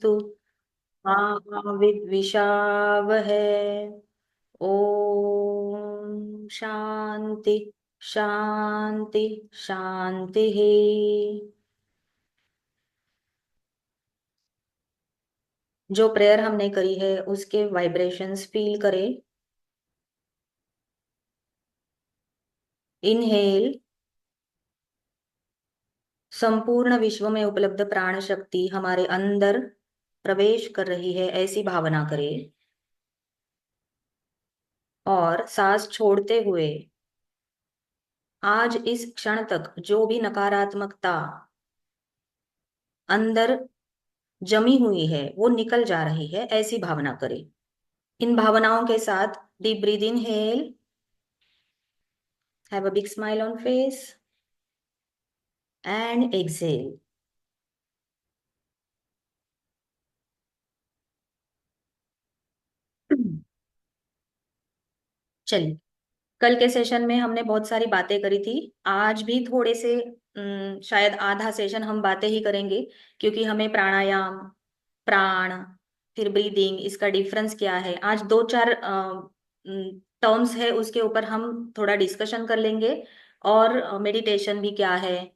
मास्तु मा विद्विषावहै। ओम शांति शांति शांति। जो प्रेयर हमने करी है उसके वाइब्रेशंस फील करें। इनहेल। संपूर्ण विश्व में उपलब्ध प्राण शक्ति हमारे अंदर प्रवेश कर रही है ऐसी भावना करें। और सांस छोड़ते हुए आज इस क्षण तक जो भी नकारात्मकता अंदर जमी हुई है वो निकल जा रही है ऐसी भावना करें। इन भावनाओं के साथ deep breath inhale. Have a big smile on face and exhale. चलिए, कल के सेशन में हमने बहुत सारी बातें करी थी। आज भी थोड़े से शायद आधा सेशन हम बातें ही करेंगे, क्योंकि हमें प्राणायाम, प्राण, फिर ब्रीदिंग, इसका डिफरेंस क्या है, आज दो चार टर्म्स है उसके ऊपर हम थोड़ा डिस्कशन कर लेंगे। और मेडिटेशन भी क्या है,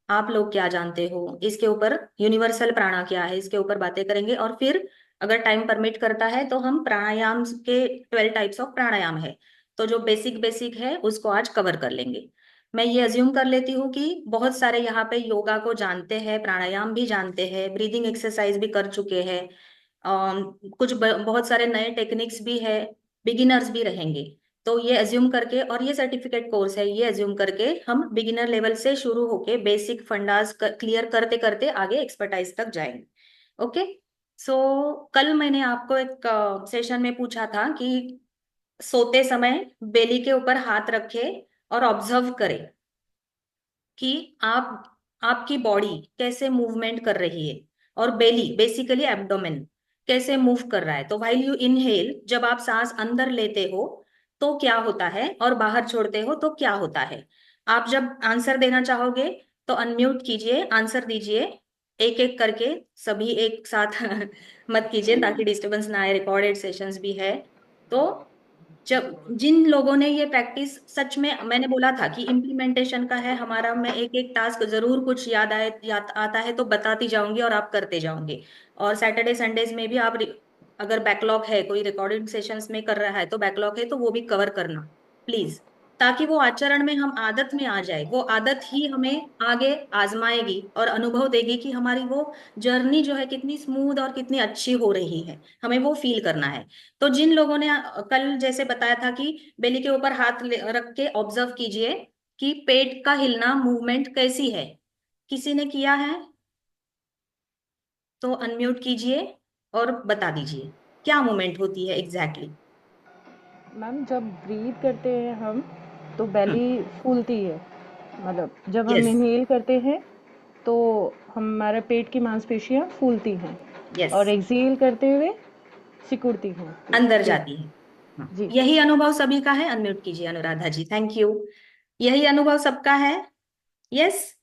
आप लोग क्या जानते हो इसके ऊपर, यूनिवर्सल प्राणा क्या है इसके ऊपर बातें करेंगे। और फिर अगर टाइम परमिट करता है तो हम प्राणायाम के 12 टाइप्स ऑफ प्राणायाम है, तो जो बेसिक बेसिक है उसको आज कवर कर लेंगे। मैं ये अज्यूम कर लेती हूँ कि बहुत सारे यहाँ पे योगा को जानते हैं, प्राणायाम भी जानते हैं, ब्रीदिंग एक्सरसाइज भी कर चुके हैं। बहुत सारे नए टेक्निक्स भी है, बिगिनर्स भी रहेंगे। तो ये अज्यूम करके, और ये सर्टिफिकेट कोर्स है, ये अज्यूम करके हम बिगिनर लेवल से शुरू होके बेसिक फंडास क्लियर करते करते आगे एक्सपर्टाइज तक जाएंगे। ओके। सो कल मैंने आपको एक सेशन में पूछा था कि सोते समय बेली के ऊपर हाथ रखे और ऑब्जर्व करें कि आपकी बॉडी कैसे मूवमेंट कर रही है, और बेली बेसिकली एब्डोमेन कैसे मूव कर रहा है। तो व्हाइल यू इनहेल, जब आप सांस अंदर लेते हो तो क्या होता है, और बाहर छोड़ते हो तो क्या होता है। आप जब आंसर देना चाहोगे तो अनम्यूट कीजिए, आंसर दीजिए एक एक करके, सभी एक साथ मत कीजिए ताकि डिस्टरबेंस ना आए, रिकॉर्डेड सेशंस भी है। तो जब जिन लोगों ने ये प्रैक्टिस, सच में मैंने बोला था कि इम्प्लीमेंटेशन का है हमारा, मैं एक एक टास्क जरूर कुछ याद आए, याद आता है तो बताती जाऊंगी और आप करते जाओगे। और सैटरडे संडेज में भी आप अगर बैकलॉग है, कोई रिकॉर्डेड सेशंस में कर रहा है तो बैकलॉग है तो वो भी कवर करना प्लीज, ताकि वो आचरण में हम आदत में आ जाए। वो आदत ही हमें आगे आजमाएगी और अनुभव देगी कि हमारी वो जर्नी जो है कितनी स्मूथ और कितनी अच्छी हो रही है, हमें वो फील करना है। तो जिन लोगों ने कल जैसे बताया था कि बेली के ऊपर हाथ रख के ऑब्जर्व कीजिए कि पेट का हिलना, मूवमेंट कैसी है, किसी ने किया है तो अनम्यूट कीजिए और बता दीजिए क्या मूवमेंट होती है एग्जैक्टली exactly? मैम जब ब्रीथ करते हैं हम तो हम्म। बेली फूलती है। मतलब जब हम यस। इनहेल करते हैं तो हमारे पेट की मांसपेशियां फूलती हैं यस। और एक्सहेल करते हुए सिकुड़ती हैं अंदर पेट। जाती है। जी। यही अनुभव सभी का है, अनम्यूट कीजिए अनुराधा जी, थैंक यू। यही अनुभव सबका है। यस।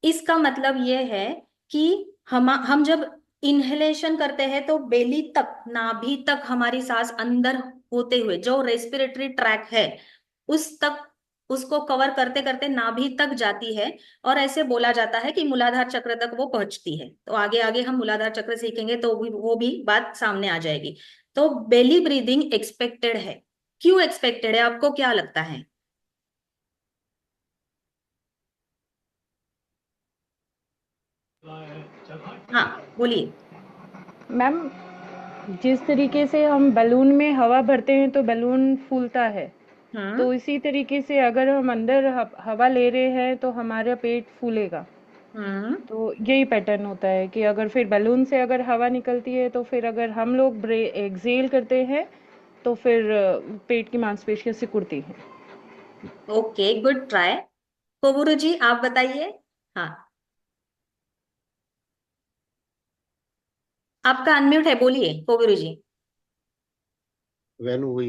इसका मतलब ये है कि हम जब इनहेलेशन करते हैं तो बेली तक, नाभि तक हमारी सांस अंदर होते हुए जो रेस्पिरेटरी ट्रैक है उस तक, उसको कवर करते करते नाभि तक जाती है। और ऐसे बोला जाता है कि मूलाधार चक्र तक वो पहुंचती है। तो आगे आगे हम मूलाधार चक्र सीखेंगे तो वो भी बात सामने आ जाएगी। तो बेली ब्रीदिंग एक्सपेक्टेड है। क्यों एक्सपेक्टेड है, आपको क्या लगता है? हाँ, बोलिए। मैम जिस तरीके से हम बैलून में हवा भरते हैं तो बैलून फूलता है, हम्म। तो इसी तरीके से अगर हम अंदर हवा ले रहे हैं तो हमारा पेट फूलेगा। हम्म। तो यही पैटर्न होता है कि अगर फिर बैलून से अगर हवा निकलती है तो फिर अगर हम लोग एक्सेल करते हैं तो फिर पेट की मांसपेशियां सिकुड़ती हैं। Okay, good try. Koburu ji आप बताइए। हाँ, आपका अनम्यूट है, बोलिए Koburu ji. When we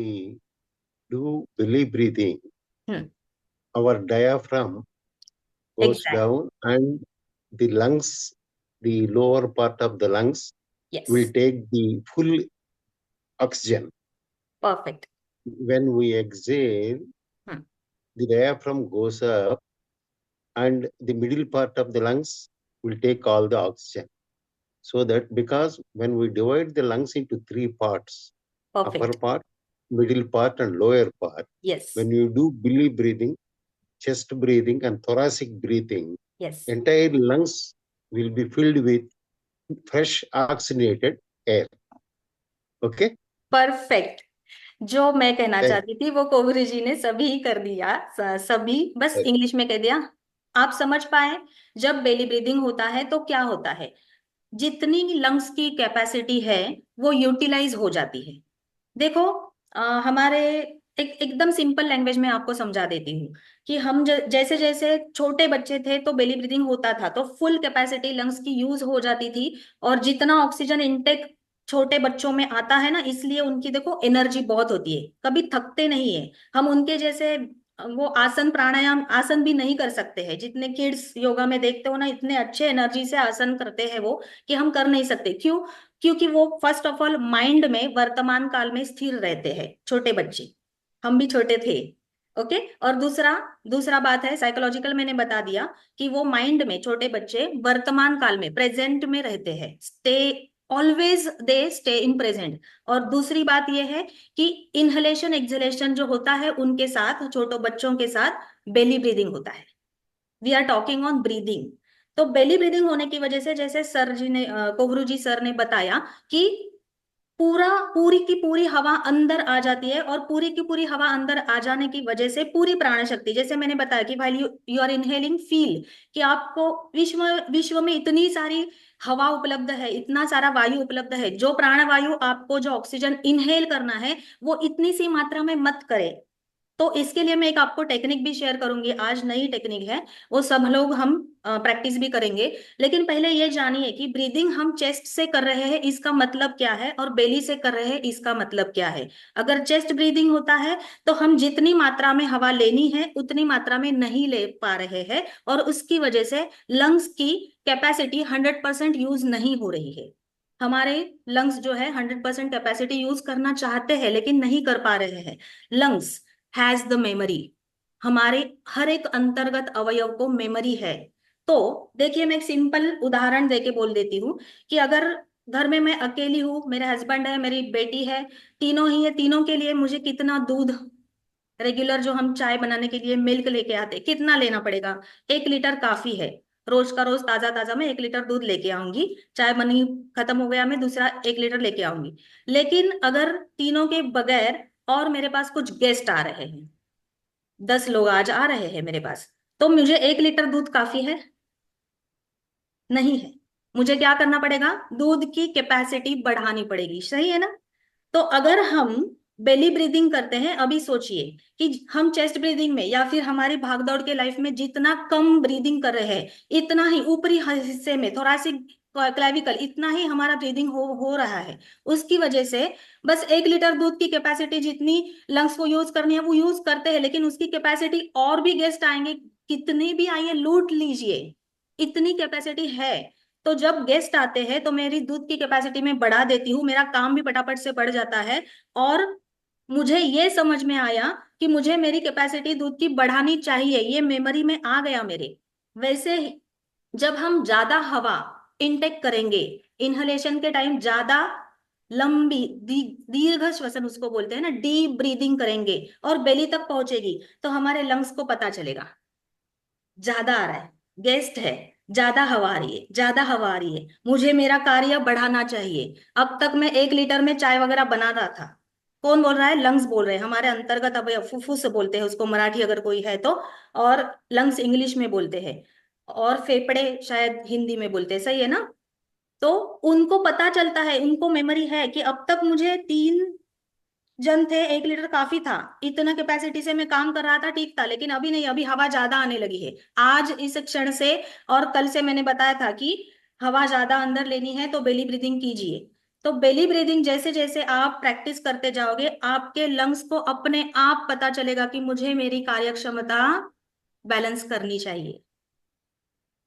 do belly breathing, hmm. our diaphragm goes exact. down and the lungs, the lower part of the lungs Yes. we take the full oxygen. Perfect. When we exhale, Hmm. the diaphragm goes up and the middle part of the lungs will take all the oxygen. So that because when we divide the lungs into three parts, upper Perfect. part, middle part, and lower part, Yes. when you do belly breathing, chest breathing, and thoracic breathing, Yes. entire lungs will be filled with fresh oxygenated air. Okay? Perfect. जो मैं कहना Thank चाहती थी वो कोवरी जी ने सभी कर दिया, सभी बस you. इंग्लिश में कह दिया। आप समझ पाए? जब बेली ब्रीदिंग होता है तो क्या होता है, जितनी लंग्स की कैपेसिटी है वो यूटिलाइज हो जाती है। देखो, हमारे एकदम सिंपल लैंग्वेज में आपको समझा देती हूँ कि हम जैसे जैसे छोटे बच्चे थे तो बेली ब्रीदिंग होता था तो फुल कैपेसिटी लंग्स की यूज हो जाती थी, और जितना ऑक्सीजन इनटेक छोटे बच्चों में आता है ना, इसलिए उनकी देखो एनर्जी बहुत होती है, कभी थकते नहीं है। हम उनके जैसे वो आसन प्राणायाम आसन भी नहीं कर सकते हैं, जितने किड्स योगा में देखते हो ना, इतने अच्छे एनर्जी से आसन करते हैं वो, कि हम कर नहीं सकते। क्यों? क्योंकि वो फर्स्ट ऑफ ऑल माइंड में वर्तमान काल में स्थिर रहते हैं छोटे बच्चे, हम भी छोटे थे। ओके। और दूसरा दूसरा बात है साइकोलॉजिकल, मैंने बता दिया कि वो माइंड में छोटे बच्चे वर्तमान काल में प्रेजेंट में रहते हैं, stay always they stay in present. और दूसरी बात यह है कि इनहेलेशन एक्सहेलेशन जो होता है उनके साथ, छोटे बच्चों के साथ बेली ब्रीदिंग होता है। We are talking on breathing. तो बेली ब्रीदिंग होने की वजह से, जैसे सर जी ने कोवरू जी सर ने बताया कि पूरी की पूरी हवा अंदर आ जाती है, और पूरी की पूरी हवा अंदर आ जाने की वजह से पूरी प्राण शक्ति, जैसे मैंने बताया कि while you are inhaling, feel कि आपको विश्व विश्व में इतनी सारी हवा उपलब्ध है, इतना सारा वायु उपलब्ध है, जो प्राण वायु आपको जो ऑक्सीजन इनहेल करना है वो इतनी सी मात्रा में मत करे। तो इसके लिए मैं एक आपको टेक्निक भी शेयर करूंगी, आज नई टेक्निक है, वो सब लोग हम प्रैक्टिस भी करेंगे। लेकिन पहले ये जानिए कि ब्रीदिंग हम चेस्ट से कर रहे हैं इसका मतलब क्या है, और बेली से कर रहे हैं इसका मतलब क्या है। अगर चेस्ट ब्रीदिंग होता है तो हम जितनी मात्रा में हवा लेनी है उतनी मात्रा में नहीं ले पा रहे हैं, और उसकी वजह से लंग्स की कैपेसिटी 100% यूज नहीं हो रही है। हमारे लंग्स जो है 100% कैपेसिटी यूज करना चाहते हैं लेकिन नहीं कर पा रहे हैं। लंग्स हैज द मेमोरी, हमारे हर एक अंतर्गत अवयव को मेमोरी है। तो देखिए, मैं एक सिंपल उदाहरण देके बोल देती हूँ कि अगर घर में मैं अकेली हूँ, मेरे हस्बैंड है, मेरी बेटी है, तीनों ही है, तीनों के लिए मुझे कितना दूध, रेगुलर जो हम चाय बनाने के लिए मिल्क लेके आते, कितना लेना पड़ेगा? 1 लीटर काफी है। रोज का रोज ताजा ताजा मैं 1 लीटर दूध लेके आऊंगी, चाय बनी खत्म हो गया मैं दूसरा 1 लीटर लेके आऊंगी। लेकिन अगर तीनों के बगैर और मेरे पास कुछ गेस्ट आ रहे हैं, 10 लोग आज आ रहे हैं मेरे पास, तो मुझे 1 लीटर दूध काफी है? नहीं है। मुझे क्या करना पड़ेगा? दूध की कैपेसिटी बढ़ानी पड़ेगी, सही है ना? तो अगर हम बेली ब्रीदिंग करते हैं, अभी सोचिए कि हम चेस्ट ब्रीदिंग में या फिर हमारी भागदौड़ के लाइफ में जितना कम ब्रीदिंग कर रहे हैं, इतना ही ऊपरी हिस्से में थोरासिक क्लेविकल, इतना ही हमारा ब्रीदिंग हो रहा है। उसकी वजह से बस 1 लीटर दूध की कैपेसिटी जितनी लंग्स को यूज करनी है वो यूज करते हैं, लेकिन उसकी कैपेसिटी, और भी गेस्ट आएंगे, कितने भी आइए लूट लीजिए, इतनी कैपेसिटी है। तो जब गेस्ट आते हैं तो मेरी दूध की कैपेसिटी में बढ़ा देती हूँ, मेरा काम भी फटाफट से बढ़ जाता है। और मुझे ये समझ में आया कि मुझे मेरी कैपेसिटी दूध की बढ़ानी चाहिए, ये मेमोरी में आ गया मेरे। वैसे ही जब हम ज्यादा हवा इनटेक करेंगे, इनहलेशन के टाइम ज्यादा लंबी दीर्घ श्वसन उसको बोलते हैं ना, डीप ब्रीदिंग करेंगे और बेली तक पहुंचेगी, तो हमारे लंग्स को पता चलेगा ज्यादा आ रहा है, गेस्ट है, ज्यादा हवा आ रही है, ज्यादा हवा आ रही है, मुझे मेरा कार्य बढ़ाना चाहिए। अब तक मैं 1 लीटर में चाय वगैरह बना रहा था। कौन बोल रहा है? लंग्स बोल रहे हैं, हमारे अंतर्गत अवयव, फुफ्फुस बोलते हैं उसको मराठी अगर कोई है तो, और लंग्स इंग्लिश में बोलते हैं, और फेफड़े शायद हिंदी में बोलते हैं, सही है ना? तो उनको पता चलता है, उनको मेमोरी है कि अब तक मुझे 3 जन थे, 1 लीटर काफी था, इतना कैपेसिटी से मैं काम कर रहा था, ठीक था। लेकिन अभी नहीं, अभी हवा ज्यादा आने लगी है आज इस क्षण से। और कल से मैंने बताया था कि हवा ज्यादा अंदर लेनी है तो बेली ब्रीदिंग कीजिए। तो बेली ब्रीदिंग जैसे जैसे आप प्रैक्टिस करते जाओगे, आपके लंग्स को अपने आप पता चलेगा कि मुझे मेरी कार्य क्षमता बैलेंस करनी चाहिए।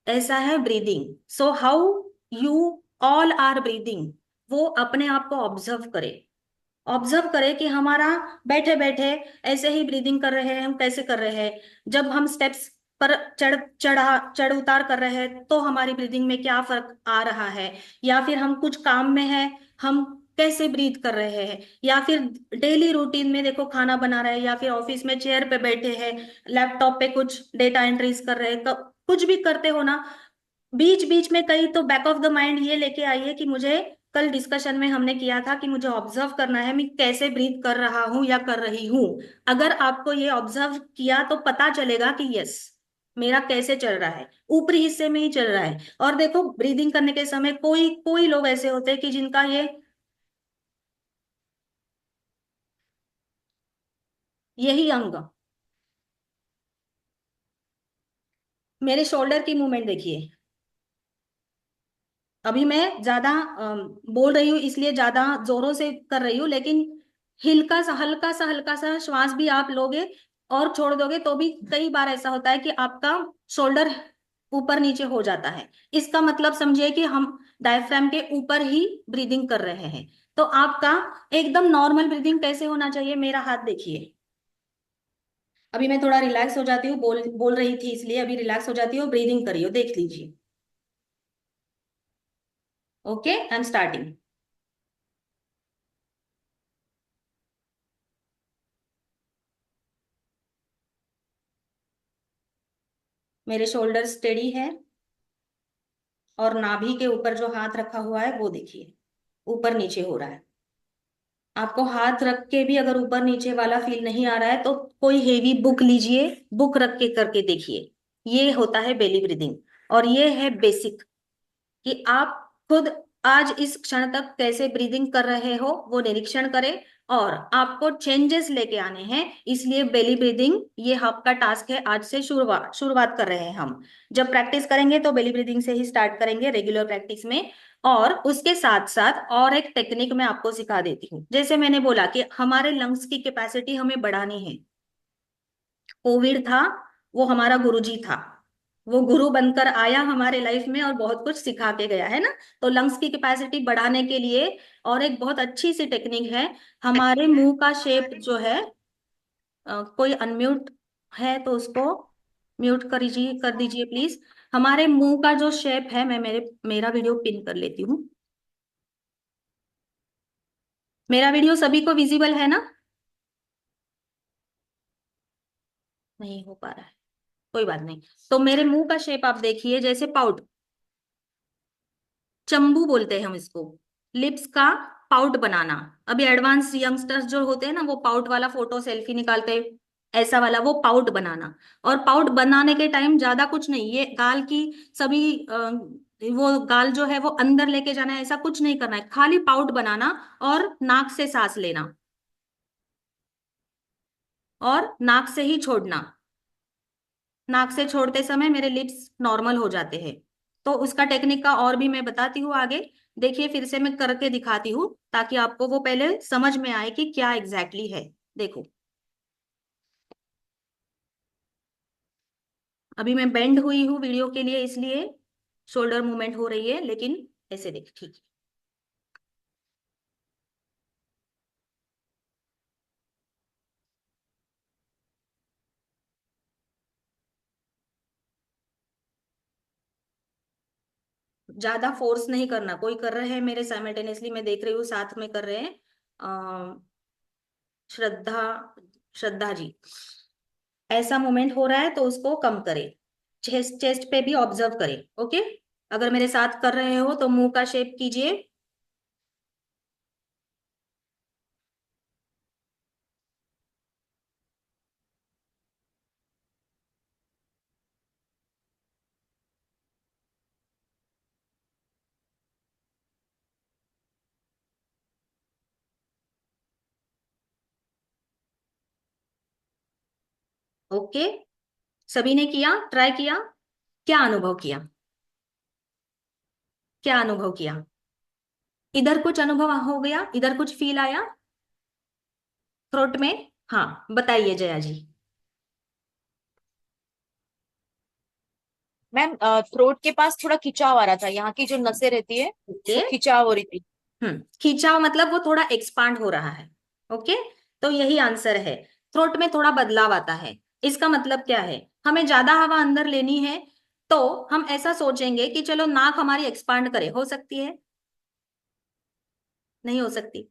ऐसा है breathing. So how you all are breathing, वो अपने आप को ऑब्जर्व करे, ऑब्जर्व करे कि हमारा बैठे बैठे ऐसे ही ब्रीदिंग कर रहे हैं, हम कैसे कर रहे हैं, जब हम स्टेप्स पर चढ़ उतार कर रहे हैं तो हमारी ब्रीदिंग में क्या फर्क आ रहा है, या फिर हम कुछ काम में हैं, हम कैसे ब्रीथ कर रहे हैं, या फिर डेली रूटीन में देखो खाना बना रहे हैं, या फिर ऑफिस में चेयर पे बैठे हैं, लैपटॉप पे कुछ डेटा एंट्रीज कर रहे हैं, कुछ भी करते हो ना, बीच बीच में कहीं तो बैक ऑफ द माइंड ये लेके आइए कि मुझे, कल डिस्कशन में हमने किया था कि मुझे ऑब्जर्व करना है मैं कैसे ब्रीथ कर रहा हूं या कर रही हूं। अगर आपको ये ऑब्जर्व किया तो पता चलेगा कि यस, मेरा कैसे चल रहा है, ऊपरी हिस्से में ही चल रहा है। और देखो ब्रीदिंग करने के समय कोई कोई लोग ऐसे होते हैं कि जिनका ये यही अंग, मेरे शोल्डर की मूवमेंट देखिए, अभी मैं ज्यादा बोल रही हूँ इसलिए ज्यादा जोरों से कर रही हूँ, लेकिन हल्का सा श्वास भी आप लोगे और छोड़ दोगे तो भी कई बार ऐसा होता है कि आपका शोल्डर ऊपर नीचे हो जाता है। इसका मतलब समझिए कि हम डायफ्राम के ऊपर ही ब्रीदिंग कर रहे हैं। तो आपका एकदम नॉर्मल ब्रीदिंग कैसे होना चाहिए, मेरा हाथ देखिए, अभी मैं थोड़ा रिलैक्स हो जाती हूँ, बोल बोल रही थी इसलिए अभी रिलैक्स हो जाती हूँ, ब्रीदिंग करिए, देख लीजिए। Okay, I am starting. मेरे शोल्डर स्टेडी है और नाभि के ऊपर जो हाथ रखा हुआ है वो देखिए ऊपर नीचे हो रहा है। आपको हाथ रख के भी अगर ऊपर नीचे वाला फील नहीं आ रहा है तो कोई हेवी बुक लीजिए, बुक रख के करके देखिए। ये होता है बेली ब्रीदिंग, और ये है बेसिक कि आप खुद आज इस क्षण तक कैसे ब्रीदिंग कर रहे हो वो निरीक्षण करें, और आपको चेंजेस लेके आने हैं। इसलिए बेली ब्रीदिंग ये आपका टास्क है, आज से शुरुआत शुरुआत कर रहे हैं हम। जब प्रैक्टिस करेंगे तो बेली ब्रीदिंग से ही स्टार्ट करेंगे रेगुलर प्रैक्टिस में। और उसके साथ साथ और एक टेक्निक मैं आपको सिखा देती हूँ। जैसे मैंने बोला कि हमारे लंग्स की कैपेसिटी हमें बढ़ानी है। कोविड था, वो हमारा गुरुजी था, वो गुरु बनकर आया हमारे लाइफ में और बहुत कुछ सिखा के गया है ना। तो लंग्स की कैपेसिटी बढ़ाने के लिए और एक बहुत अच्छी सी टेक्निक है, हमारे मुंह का शेप जो है, कोई अनम्यूट है तो उसको म्यूट कर दीजिए प्लीज। हमारे मुंह का जो शेप है, मैं मेरा वीडियो पिन कर लेती हूँ। मेरा वीडियो सभी को विजिबल है ना? नहीं हो पा रहा है, कोई बात नहीं। तो मेरे मुंह का शेप आप देखिए, जैसे पाउट, चंबू बोलते हैं हम इसको, लिप्स का पाउट बनाना। अभी एडवांस यंगस्टर्स जो होते हैं ना, वो पाउट वाला फोटो सेल्फी निकालते हैं, ऐसा वाला वो पाउट बनाना। और पाउट बनाने के टाइम ज्यादा कुछ नहीं, ये गाल की सभी वो गाल जो है वो अंदर लेके जाना है, ऐसा कुछ नहीं करना है, खाली पाउट बनाना और नाक से सांस लेना और नाक से ही छोड़ना। नाक से छोड़ते समय मेरे लिप्स नॉर्मल हो जाते हैं। तो उसका टेक्निक का और भी मैं बताती हूँ आगे। देखिए फिर से मैं करके दिखाती हूँ ताकि आपको वो पहले समझ में आए कि क्या एग्जैक्टली है। देखो अभी मैं बेंड हुई हूँ वीडियो के लिए, इसलिए शोल्डर मूवमेंट हो रही है, लेकिन ऐसे देख ठीक है। ज्यादा फोर्स नहीं करना, कोई कर रहे हैं मेरे साइमल्टेनियसली, मैं देख रही हूँ साथ में कर रहे हैं। श्रद्धा, श्रद्धा जी, ऐसा मोमेंट हो रहा है तो उसको कम करें। चेस्ट चेस्ट पे भी ऑब्जर्व करें। ओके, अगर मेरे साथ कर रहे हो तो मुंह का शेप कीजिए। ओके, सभी ने किया, ट्राई किया, क्या अनुभव किया, क्या अनुभव किया? इधर कुछ अनुभव हो गया, इधर कुछ फील आया थ्रोट में? हाँ बताइए जया जी। मैम थ्रोट के पास थोड़ा खिंचाव आ रहा था, यहाँ की जो नसें रहती है ओके, वो खिंचाव हो रही थी। खिंचाव मतलब वो थोड़ा एक्सपांड हो रहा है। ओके, तो यही आंसर है। थ्रोट में थोड़ा बदलाव आता है। इसका मतलब क्या है, हमें ज्यादा हवा अंदर लेनी है तो हम ऐसा सोचेंगे कि चलो नाक हमारी एक्सपांड करे, हो सकती है? नहीं हो सकती।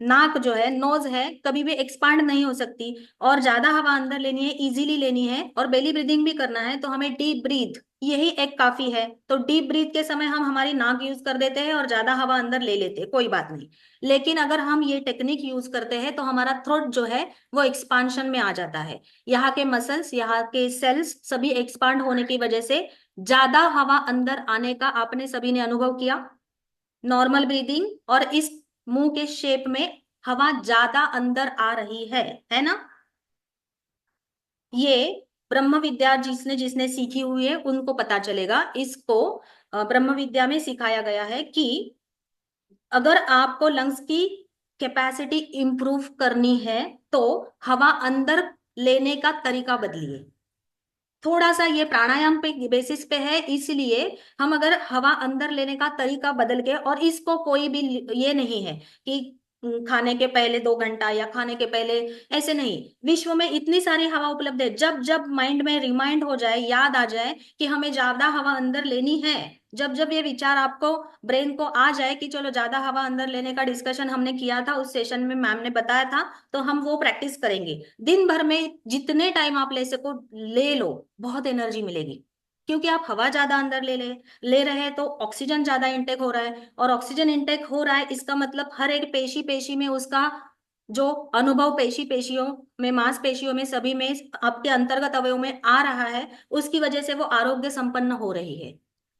नाक जो है, नोज है, कभी भी एक्सपांड नहीं हो सकती। और ज्यादा हवा अंदर लेनी है, इजीली लेनी है और बेली ब्रीदिंग भी करना है तो हमें डीप ब्रीथ, यही एक काफी है। तो डीप ब्रीथ के समय हम हमारी नाक यूज कर देते हैं और ज्यादा हवा अंदर ले लेते हैं, कोई बात नहीं। लेकिन अगर हम ये टेक्निक यूज करते हैं तो हमारा थ्रोट जो है वो एक्सपांशन में आ जाता है। यहाँ के मसल्स, यहाँ के सेल्स सभी एक्सपांड होने की वजह से ज्यादा हवा अंदर आने का आपने सभी ने अनुभव किया। नॉर्मल ब्रीदिंग और इस मुंह के शेप में हवा ज्यादा अंदर आ रही है ना? ये ब्रह्म विद्या जिसने जिसने सीखी हुई है उनको पता चलेगा। इसको ब्रह्म विद्या में सिखाया गया है कि अगर आपको लंग्स की कैपेसिटी इंप्रूव करनी है तो हवा अंदर लेने का तरीका बदलिए। थोड़ा सा ये प्राणायाम पे बेसिस पे है, इसलिए हम अगर हवा अंदर लेने का तरीका बदल के, और इसको कोई भी ये नहीं है कि खाने के पहले 2 घंटा या खाने के पहले, ऐसे नहीं। विश्व में इतनी सारी हवा उपलब्ध है, जब जब माइंड में रिमाइंड हो जाए, याद आ जाए कि हमें ज्यादा हवा अंदर लेनी है, जब जब ये विचार आपको, ब्रेन को आ जाए कि चलो ज्यादा हवा अंदर लेने का डिस्कशन हमने किया था उस सेशन में, मैम ने बताया था, तो हम वो प्रैक्टिस करेंगे। दिन भर में जितने टाइम आप ले सको ले लो, बहुत एनर्जी मिलेगी। क्योंकि आप हवा ज्यादा अंदर ले रहे हैं तो ऑक्सीजन ज्यादा इंटेक हो रहा है, और ऑक्सीजन इंटेक हो रहा है इसका मतलब हर एक पेशी पेशी में उसका जो अनुभव, पेशी पेशियों में, मांसपेशियों में, सभी में, आपके अंतर्गत अवयव में आ रहा है, उसकी वजह से वो आरोग्य संपन्न हो रही है।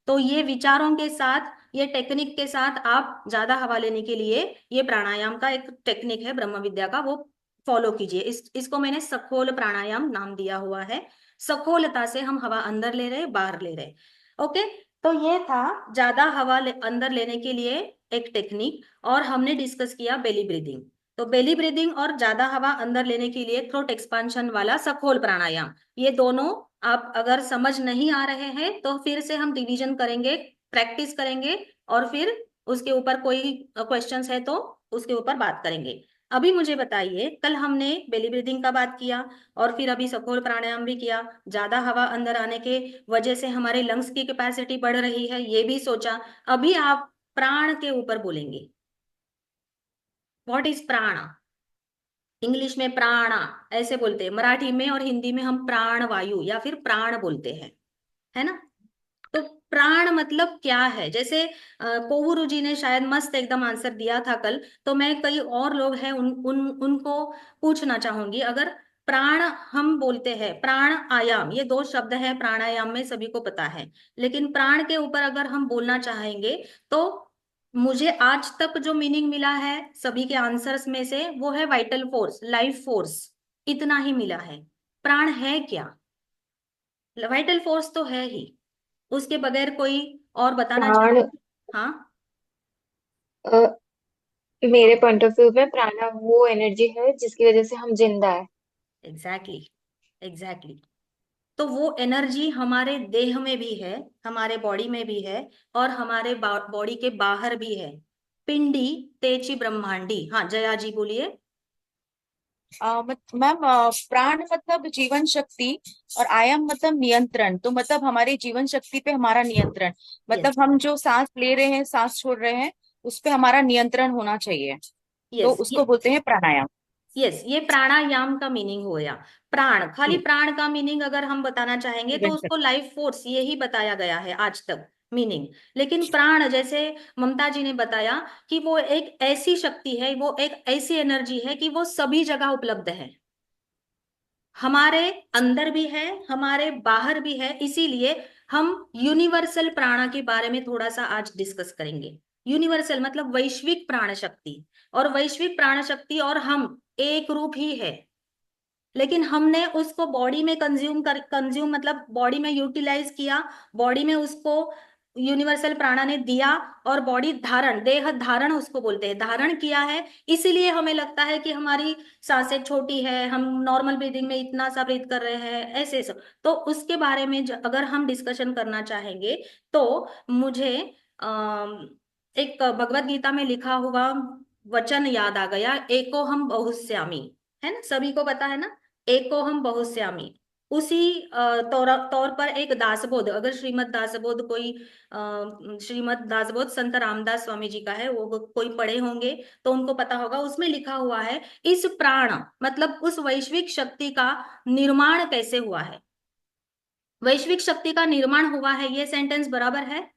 तो ये विचारों के साथ, ये टेक्निक के साथ आप ज्यादा हवा लेने के लिए, ये प्राणायाम का एक टेक्निक है ब्रह्म विद्या का, वो फॉलो कीजिए। इसको मैंने सखोल प्राणायाम नाम दिया हुआ है। सखोलता से हम हवा अंदर ले रहे, बाहर ले रहे। ओके, तो ये था ज्यादा हवा अंदर लेने के लिए एक टेक्निक। और हमने डिस्कस किया बेली ब्रीदिंग। तो बेली ब्रीदिंग और ज्यादा हवा अंदर लेने के लिए थ्रोट एक्सपांशन वाला सखोल प्राणायाम, ये दोनों आप अगर समझ नहीं आ रहे हैं तो फिर से हम रिवीजन करेंगे, प्रैक्टिस करेंगे, और फिर उसके ऊपर कोई क्वेश्चंस है तो उसके ऊपर बात करेंगे। अभी मुझे बताइए, कल हमने बेली ब्रीदिंग का बात किया और फिर अभी सखोल प्राणायाम भी किया, ज्यादा हवा अंदर आने के वजह से हमारे लंग्स की कैपेसिटी बढ़ रही है, ये भी सोचा। अभी आप प्राण के ऊपर बोलेंगे। व्हाट इज प्राण? इंग्लिश में प्राणा ऐसे बोलते हैं, मराठी में और हिंदी में हम प्राण वायु या फिर प्राण बोलते हैं, है ना? तो प्राण मतलब क्या है? जैसे कोवुरु जी ने शायद मस्त एकदम आंसर दिया था कल, तो मैं कई और लोग हैं उनको पूछना चाहूंगी। अगर प्राण हम बोलते हैं, प्राण आयाम, ये दो शब्द है प्राणायाम में, सभी को पता है। लेकिन प्राण के ऊपर अगर हम बोलना चाहेंगे तो मुझे आज तक जो मीनिंग मिला है सभी के आंसर्स में से, वो है वाइटल फोर्स, लाइफ फोर्स, इतना ही मिला है। प्राण है क्या? वाइटल फोर्स तो है ही, उसके बगैर कोई और बताना प्राण चाहेंगे? हाँ, अ, मेरे पॉइंट ऑफ व्यू में प्राणा वो एनर्जी है जिसकी वजह से हम जिंदा है। Exactly, exactly. तो वो एनर्जी हमारे देह में भी है, हमारे बॉडी में भी है, और हमारे बॉडी के बाहर भी है। पिंडी तेची ब्रह्मांडी। हाँ, जया जी बोलिए। मैम, प्राण मतलब जीवन शक्ति और आयाम मतलब नियंत्रण। तो मतलब हमारी जीवन शक्ति पे हमारा नियंत्रण, यस, मतलब हम जो सांस ले रहे हैं, सांस छोड़ रहे हैं, उस पे हमारा नियंत्रण होना चाहिए। तो यस, उसको बोलते हैं प्राणायाम। यस, ये प्राणायाम का मीनिंग हो गया। प्राण, खाली जी, प्राण का मीनिंग अगर हम बताना चाहेंगे तो जीवन उसको शक्ति। लाइफ फोर्स यही बताया गया है आज तक मीनिंग। लेकिन प्राण, जैसे ममता जी ने बताया कि वो एक ऐसी शक्ति है, वो एक ऐसी एनर्जी है कि वो सभी जगह उपलब्ध है, हमारे अंदर भी है, हमारे बाहर भी है। इसीलिए हम यूनिवर्सल प्राणा के बारे में थोड़ा सा आज डिस्कस करेंगे। यूनिवर्सल मतलब वैश्विक प्राण शक्ति, और वैश्विक प्राण शक्ति और हम एक रूप ही है। लेकिन हमने उसको बॉडी में कंज्यूम मतलब बॉडी में यूटिलाइज किया, बॉडी में उसको यूनिवर्सल प्राणा ने दिया, और बॉडी धारण, देह धारण उसको बोलते हैं, धारण किया है। इसीलिए हमें लगता है कि हमारी सांसें छोटी है, हम नॉर्मल ब्रीदिंग में इतना सा ब्रीथ कर रहे हैं, ऐसे सब। तो उसके बारे में अगर हम डिस्कशन करना चाहेंगे तो मुझे एक भगवत गीता में लिखा हुआ वचन याद आ गया, एको हम बहुश्यामी, है ना, सभी को पता है ना, एको हम बहुश्यामी। उसी तौर पर एक दासबोध, अगर श्रीमद दासबोध कोई श्रीमद दासबोध संत रामदास स्वामी जी का है, वो कोई पढ़े होंगे तो उनको पता होगा, उसमें लिखा हुआ है इस प्राण मतलब उस वैश्विक शक्ति का निर्माण कैसे हुआ है। वैश्विक शक्ति का निर्माण हुआ है, ये सेंटेंस बराबर है।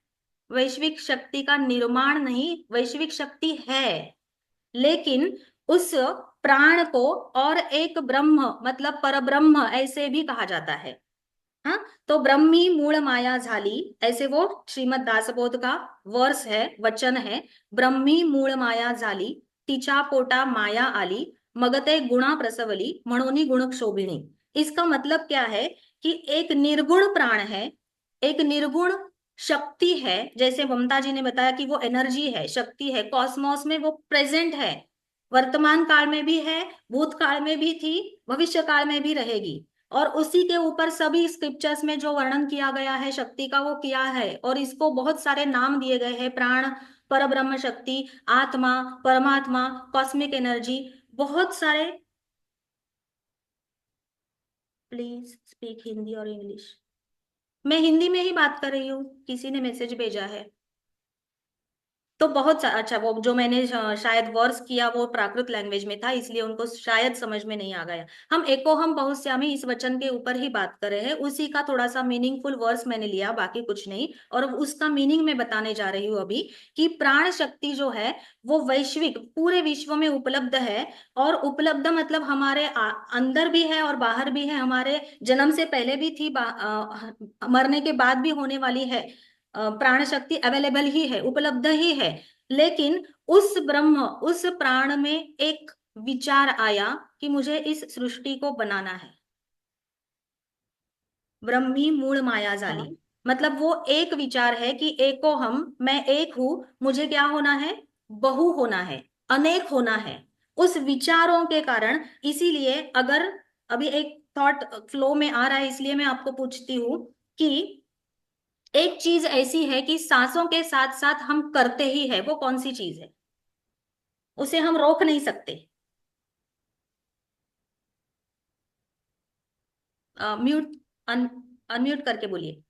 वैश्विक शक्ति का निर्माण नहीं, वैश्विक शक्ति है, लेकिन उस प्राण को और एक ब्रह्म मतलब परब्रह्म ऐसे भी कहा जाता है। हाँ, तो ब्रह्मी मूल माया झाली, ऐसे वो श्रीमद दासबोध का वर्स है, वचन है। ब्रह्मी मूळ माया झाली, तिच्या पोटा माया आली, मगते गुणा प्रसवली, म्हणोनी गुण क्षोभिणी। इसका मतलब क्या है कि एक निर्गुण प्राण है, एक निर्गुण शक्ति है, जैसे ममता जी ने बताया कि वो एनर्जी है, शक्ति है, कॉस्मोस में वो प्रेजेंट है, वर्तमान काल में भी है, भूतकाल में भी थी, भविष्य काल में भी रहेगी। और उसी के ऊपर सभी स्क्रिप्चर्स में जो वर्णन किया गया है शक्ति का वो किया है, और इसको बहुत सारे नाम दिए गए हैं, प्राण, परब्रह्म शक्ति, आत्मा, परमात्मा, कॉस्मिक एनर्जी, बहुत सारे। प्लीज स्पीक हिंदी और इंग्लिश। मैं हिंदी में ही बात कर रही हूँ, किसी ने मैसेज भेजा है। तो बहुत अच्छा, वो जो मैंने शायद वर्स किया वो प्राकृत लैंग्वेज में था, इसलिए उनको शायद समझ में नहीं आ गया। हम एको हम बहुश्यामी इस वचन के ऊपर ही बात कर रहे हैं, उसी का थोड़ा सा मीनिंगफुल वर्स मैंने लिया, बाकी कुछ नहीं। और उसका मीनिंग मैं बताने जा रही हूँ अभी, कि प्राण शक्ति जो है वो वैश्विक पूरे विश्व में उपलब्ध है। और उपलब्ध मतलब हमारे अंदर भी है और बाहर भी है, हमारे जन्म से पहले भी थी, मरने के बाद भी होने वाली है। प्राण शक्ति अवेलेबल ही है, उपलब्ध ही है। लेकिन उस ब्रह्म उस प्राण में एक विचार आया कि मुझे इस सृष्टि को बनाना है। ब्रह्मी मूल माया जाली, मतलब वो एक विचार है कि एको हम, मैं एक हूं, मुझे क्या होना है, बहु होना है, अनेक होना है, उस विचारों के कारण। इसीलिए अगर अभी एक थॉट फ्लो में आ रहा है, इसलिए मैं आपको पूछती हूँ कि एक चीज ऐसी है कि सांसों के साथ साथ हम करते ही है, वो कौन सी चीज है, उसे हम रोक नहीं सकते। म्यूट, अनम्यूट करके बोलिए।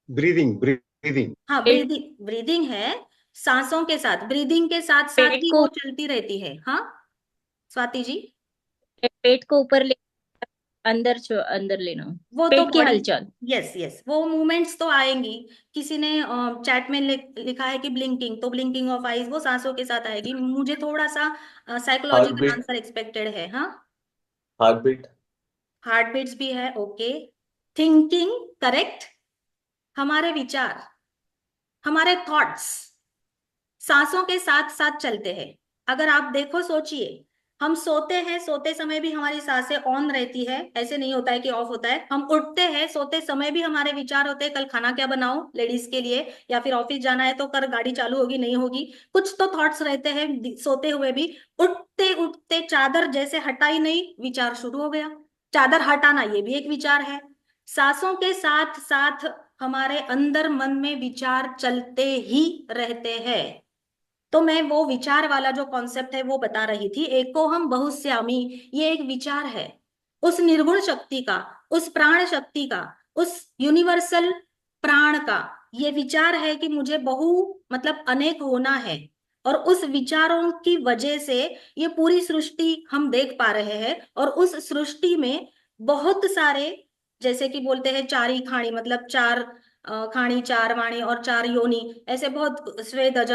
Breathing, breathing. हाँ, पेट ब्रीदिंग, ब्रीदिंग है, सांसों के साथ, ब्रीदिंग के साथ साथ पेट ही को वो चलती रहती है। हाँ स्वाति जी, पेट को ऊपर ले, अंदर लेना, वो तो पेट की बॉडी, हलचल। यस यस, वो मूवमेंट्स तो आएंगी। किसी ने चैट में लिखा है कि ब्लिंकिंग, तो ब्लिंकिंग ऑफ आईज वो सांसों के साथ आएगी। मुझे थोड़ा सा साइकोलॉजिकल Heartbeat, आंसर एक्सपेक्टेड है। हाँ, heartbeat. हार्ट बीट्स भी है, ओके। Thinking, correct. हमारे विचार, हमारे थॉट्स सांसों के साथ साथ चलते हैं। अगर आप देखो, सोचिए, हम सोते हैं, सोते समय भी हमारी सांसें ऑन रहती है, ऐसे नहीं होता है कि ऑफ होता है। हम उठते हैं, सोते समय भी हमारे विचार होते हैं, कल खाना क्या बनाऊं लेडीज के लिए, या फिर ऑफिस जाना है तो कर गाड़ी चालू होगी नहीं होगी, कुछ तो थॉट्स रहते हैं सोते हुए भी। उठते उठते चादर जैसे हटाई नहीं, विचार शुरू हो गया। चादर हटाना ये भी एक विचार है। सांसों के साथ साथ हमारे अंदर मन में विचार चलते ही रहते हैं। तो मैं वो विचार वाला जो कॉन्सेप्ट है वो बता रही थी, एको हम बहुश्यामी, ये एक विचार है उस निर्गुण शक्ति का, उस प्राण शक्ति का, उस यूनिवर्सल प्राण का। ये विचार है कि मुझे बहु मतलब अनेक होना है। और उस विचारों की वजह से ये पूरी सृष्टि हम देख पा रहे हैं। और उस सृष्टि में बहुत सारे, जैसे कि बोलते हैं चारी खाणी, मतलब चार खाणी, चार वाणी और चार योनि, ऐसे बहुत स्वेदज,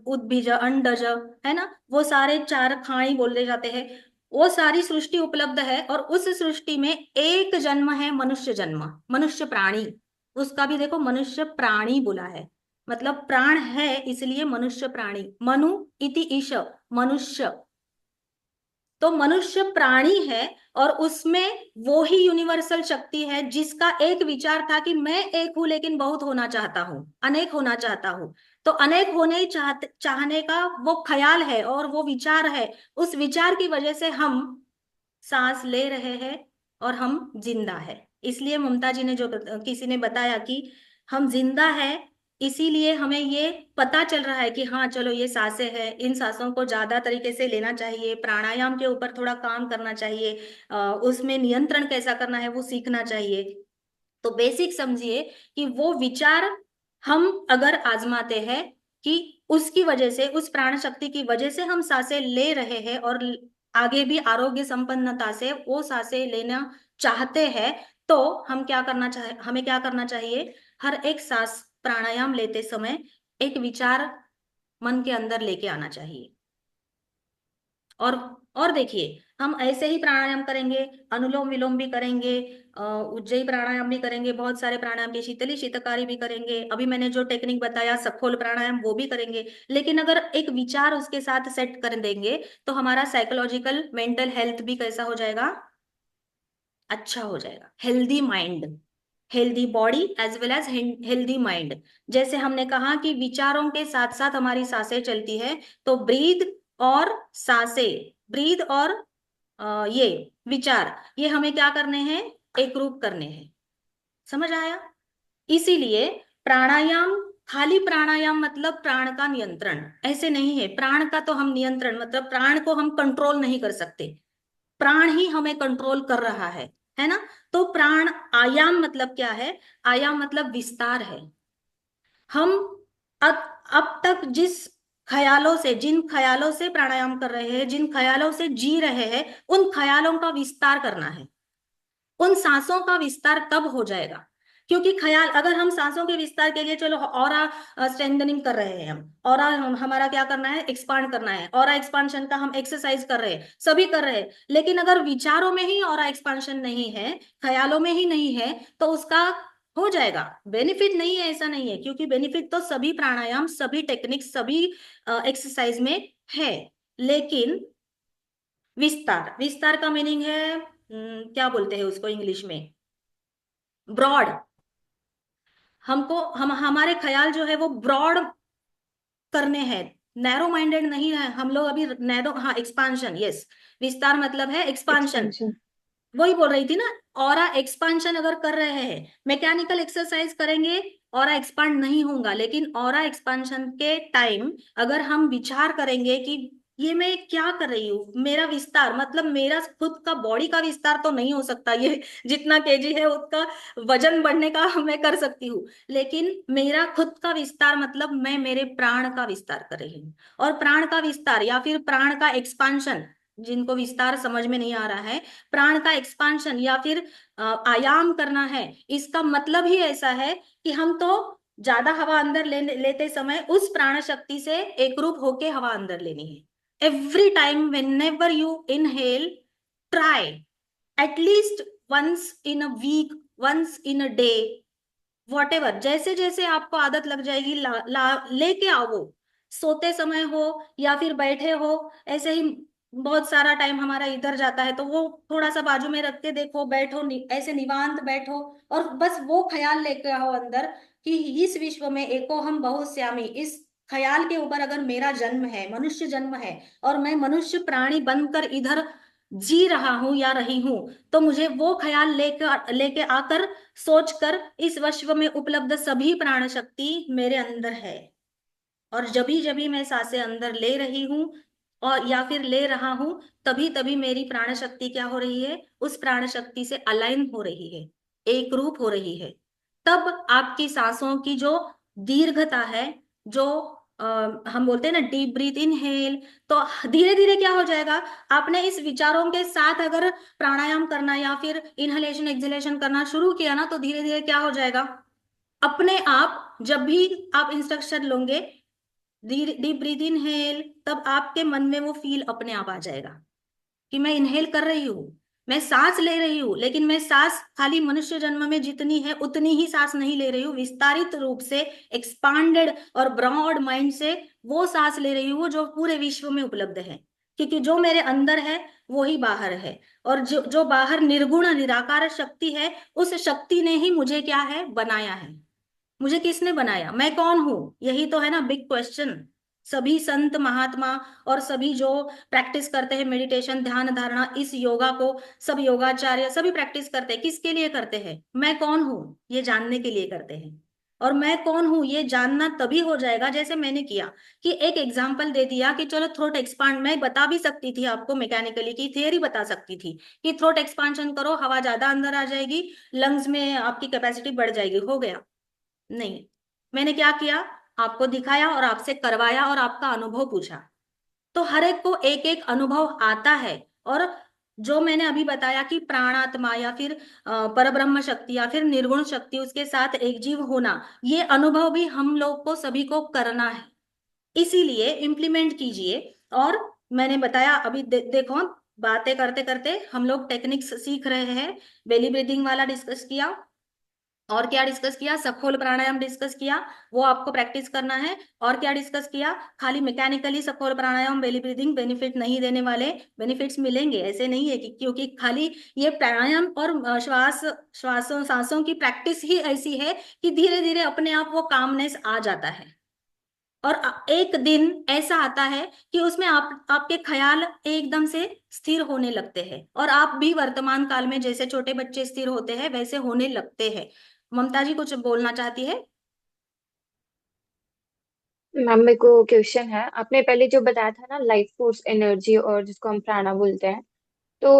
उद्भिज, अंडज, है ना, वो सारे चार खाणी बोले जाते हैं। वो सारी सृष्टि उपलब्ध है, और उस सृष्टि में एक जन्म है मनुष्य जन्म, मनुष्य प्राणी। उसका भी देखो, मनुष्य प्राणी बोला है, मतलब प्राण है, इसलिए मनुष्य प्राणी, मनु इति ईश, मनुष्य। तो मनुष्य प्राणी है, और उसमें वो ही यूनिवर्सल शक्ति है जिसका एक विचार था कि मैं एक हूं लेकिन बहुत होना चाहता हूं, अनेक होना चाहता हूं। तो अनेक होने चाहने का वो ख्याल है और वो विचार है। उस विचार की वजह से हम सांस ले रहे हैं और हम जिंदा है। इसलिए ममता जी ने जो किसी ने बताया कि हम जिंदा है इसीलिए हमें ये पता चल रहा है कि हाँ चलो ये सांसें हैं, इन सांसों को ज्यादा तरीके से लेना चाहिए, प्राणायाम के ऊपर थोड़ा काम करना चाहिए, उसमें नियंत्रण कैसा करना है वो सीखना चाहिए। तो बेसिक समझिए कि वो विचार हम अगर आजमाते हैं कि उसकी वजह से, उस प्राण शक्ति की वजह से हम सांसें ले रहे हैं और आगे भी आरोग्य संपन्नता से वो सांसें लेना चाहते हैं, तो हमें क्या करना चाहिए, हर एक सांस प्राणायाम लेते समय एक विचार मन के अंदर लेके आना चाहिए। और और देखिए, हम ऐसे ही प्राणायाम करेंगे, अनुलोम विलोम भी करेंगे, उज्जयी प्राणायाम भी करेंगे, बहुत सारे प्राणायाम के शीतली शीतकारी भी करेंगे, अभी मैंने जो टेक्निक बताया सखोल प्राणायाम वो भी करेंगे। लेकिन अगर एक विचार उसके साथ सेट कर देंगे तो हमारा साइकोलॉजिकल मेंटल हेल्थ भी कैसा हो जाएगा, अच्छा हो जाएगा। Healthy mind, healthy body as well as healthy mind. जैसे हमने कहा कि विचारों के साथ साथ हमारी सांसें चलती है, तो ब्रीद और सांसें, ब्रीद और ये विचार, ये हमें क्या करने हैं, एक रूप करने हैं। समझ आया? इसीलिए प्राणायाम, खाली प्राणायाम मतलब प्राण का नियंत्रण ऐसे नहीं है। प्राण का तो हम नियंत्रण मतलब प्राण को हम कंट्रोल नहीं कर सकते, प्राण ही हमें कंट्रोल कर रहा है ना। तो प्राण आयाम मतलब क्या है, आयाम मतलब विस्तार है। हम अब अब तक जिस ख्यालों से, जिन ख्यालों से प्राणायाम कर रहे हैं, जिन ख्यालों से जी रहे हैं, उन ख्यालों का विस्तार करना है। उन सांसों का विस्तार तब हो जाएगा, क्योंकि ख्याल, अगर हम सांसों के विस्तार के लिए चलो ऑरा स्ट्रेंथनिंग कर रहे हैं, हम ऑरा हमारा क्या करना है, एक्सपांड करना है, ऑरा एक्सपांशन का हम एक्सरसाइज कर रहे हैं, सभी कर रहे हैं, लेकिन अगर विचारों में ही ऑरा एक्सपांशन नहीं है, ख्यालों में ही नहीं है, तो उसका हो जाएगा, बेनिफिट नहीं है ऐसा नहीं है, क्योंकि बेनिफिट तो सभी प्राणायाम, सभी टेक्निक, सभी एक्सरसाइज में है। लेकिन विस्तार, विस्तार का मीनिंग है क्या बोलते हैं उसको इंग्लिश में, ब्रॉड। हमको हमारे ख्याल जो है वो ब्रॉड करने हैं, नैरो माइंडेड नहीं है हम लोग अभी। नैरो, हाँ एक्सपांशन, यस, विस्तार मतलब है एक्सपांशन। एक्सपेंशन। वही बोल रही थी ना, ऑरा एक्सपांशन अगर कर रहे हैं, मैकेनिकल एक्सरसाइज करेंगे, ऑरा एक्सपांड नहीं होगा। लेकिन ऑरा एक्सपांशन के टाइम अगर हम विचार करेंगे कि ये मैं क्या कर रही हूँ, मेरा विस्तार मतलब मेरा खुद का बॉडी का विस्तार तो नहीं हो सकता, ये जितना केजी है उसका वजन बढ़ने का मैं कर सकती हूँ, लेकिन मेरा खुद का विस्तार मतलब मैं मेरे प्राण का विस्तार कर रही हूँ। और प्राण का विस्तार या फिर प्राण का एक्सपांशन, जिनको विस्तार समझ में नहीं आ रहा है, प्राण का एक्सपांशन या फिर आयाम करना है, इसका मतलब ही ऐसा है कि हम तो ज्यादा हवा अंदर लेते समय उस प्राण शक्ति से एकरूप होके हवा अंदर लेनी है। Every time whenever you inhale, try at least once in a week, once in a day, whatever, जैसे जैसे आपको आदत लग जाएगी लेके आओ वो, सोते समय हो या फिर बैठे हो, ऐसे ही बहुत सारा टाइम हमारा इधर जाता है, तो वो थोड़ा सा बाजू में रख के देखो, बैठो ऐसे निवांत बैठो, और बस वो ख्याल लेके आओ अंदर कि इस विश्व में एको हम बहुश्यामी, इस ख्याल के ऊपर अगर मेरा जन्म है, मनुष्य जन्म है, और मैं मनुष्य प्राणी बनकर इधर जी रहा हूं या रही हूं, तो मुझे वो ख्याल लेकर लेके आकर सोचकर इस विश्व में उपलब्ध सभी प्राण शक्ति मेरे अंदर है। और जभी जभी मैं सांसें अंदर ले रही हूँ और या फिर ले रहा हूं, तभी तभी मेरी प्राण शक्ति क्या हो रही है, उस प्राण शक्ति से अलाइन हो रही है, एक रूप हो रही है। तब आपकी सांसों की जो दीर्घता है, जो हम बोलते हैं ना डीप ब्रीथ इनहेल, तो धीरे धीरे क्या हो जाएगा, आपने इस विचारों के साथ अगर प्राणायाम करना या फिर इनहेलेशन एक्सहेलेशन करना शुरू किया ना, तो धीरे धीरे क्या हो जाएगा, अपने आप जब भी आप इंस्ट्रक्शन लोगे, डीप ब्रीथ इनहेल, तब आपके मन में वो फील अपने आप आ जाएगा कि मैं इनहेल कर रही हूँ, मैं सांस ले रही हूँ, लेकिन मैं सांस खाली मनुष्य जन्म में जितनी है उतनी ही सांस नहीं ले रही हूँ, विस्तारित रूप से एक्सपांडेड और ब्रॉड माइंड से वो सांस ले रही हूँ जो पूरे विश्व में उपलब्ध है। क्योंकि जो मेरे अंदर है वो ही बाहर है, और जो जो बाहर निर्गुण निराकार शक्ति है, उस शक्ति ने ही मुझे क्या है, बनाया है। मुझे किसने बनाया, मैं कौन हूं, यही तो है ना बिग क्वेश्चन। सभी संत महात्मा और सभी जो प्रैक्टिस करते हैं मेडिटेशन ध्यान धारणा, इस योगा को सब योगाचार्य सभी प्रैक्टिस करते हैं, किसके लिए करते हैं, मैं कौन हूं ये जानने के लिए करते हैं। और मैं कौन हूं ये जानना तभी हो जाएगा जैसे मैंने किया, कि एक एग्जाम्पल दे दिया कि चलो थ्रोट एक्सपांड, मैं बता भी सकती थी आपको मैकेनिकली की थियरी बता सकती थी कि थ्रोट एक्सपांशन करो, हवा ज्यादा अंदर आ जाएगी, लंग्स में आपकी कैपेसिटी बढ़ जाएगी, हो गया। नहीं, मैंने क्या किया, आपको दिखाया और आपसे करवाया और आपका अनुभव पूछा। तो हर एक को एक एक अनुभव आता है। और जो मैंने अभी बताया कि प्राणात्मा या फिर परब्रह्म शक्ति या फिर निर्गुण शक्ति उसके साथ एक जीव होना, ये अनुभव भी हम लोग को सभी को करना है। इसीलिए इम्प्लीमेंट कीजिए। और मैंने बताया अभी देखो, बातें करते करते हम लोग टेक्निक्स सीख रहे हैं। बेली ब्रीदिंग वाला डिस्कस किया, और क्या डिस्कस किया, सखोल प्राणायाम डिस्कस किया, वो आपको प्रैक्टिस करना है। और क्या डिस्कस किया, खाली मैकेनिकली सखोल प्राणायाम बेली ब्रीदिंग बेनिफिट नहीं देने वाले, बेनिफिट्स मिलेंगे, ऐसे नहीं है कि क्योंकि खाली ये प्राणायाम और श्वासों सांसों की प्रैक्टिस ही ऐसी है कि धीरे धीरे अपने आप वो कामनेस आ जाता है। और एक दिन ऐसा आता है कि उसमें आपके ख्याल एकदम से स्थिर होने लगते हैं, और आप भी वर्तमान काल में जैसे छोटे बच्चे स्थिर होते हैं वैसे होने लगते हैं। ममता जी कुछ बोलना चाहती है? मैम मेरे को क्वेश्चन है, आपने पहले जो बताया था ना लाइफ फोर्स एनर्जी और जिसको हम प्राणा बोलते हैं, तो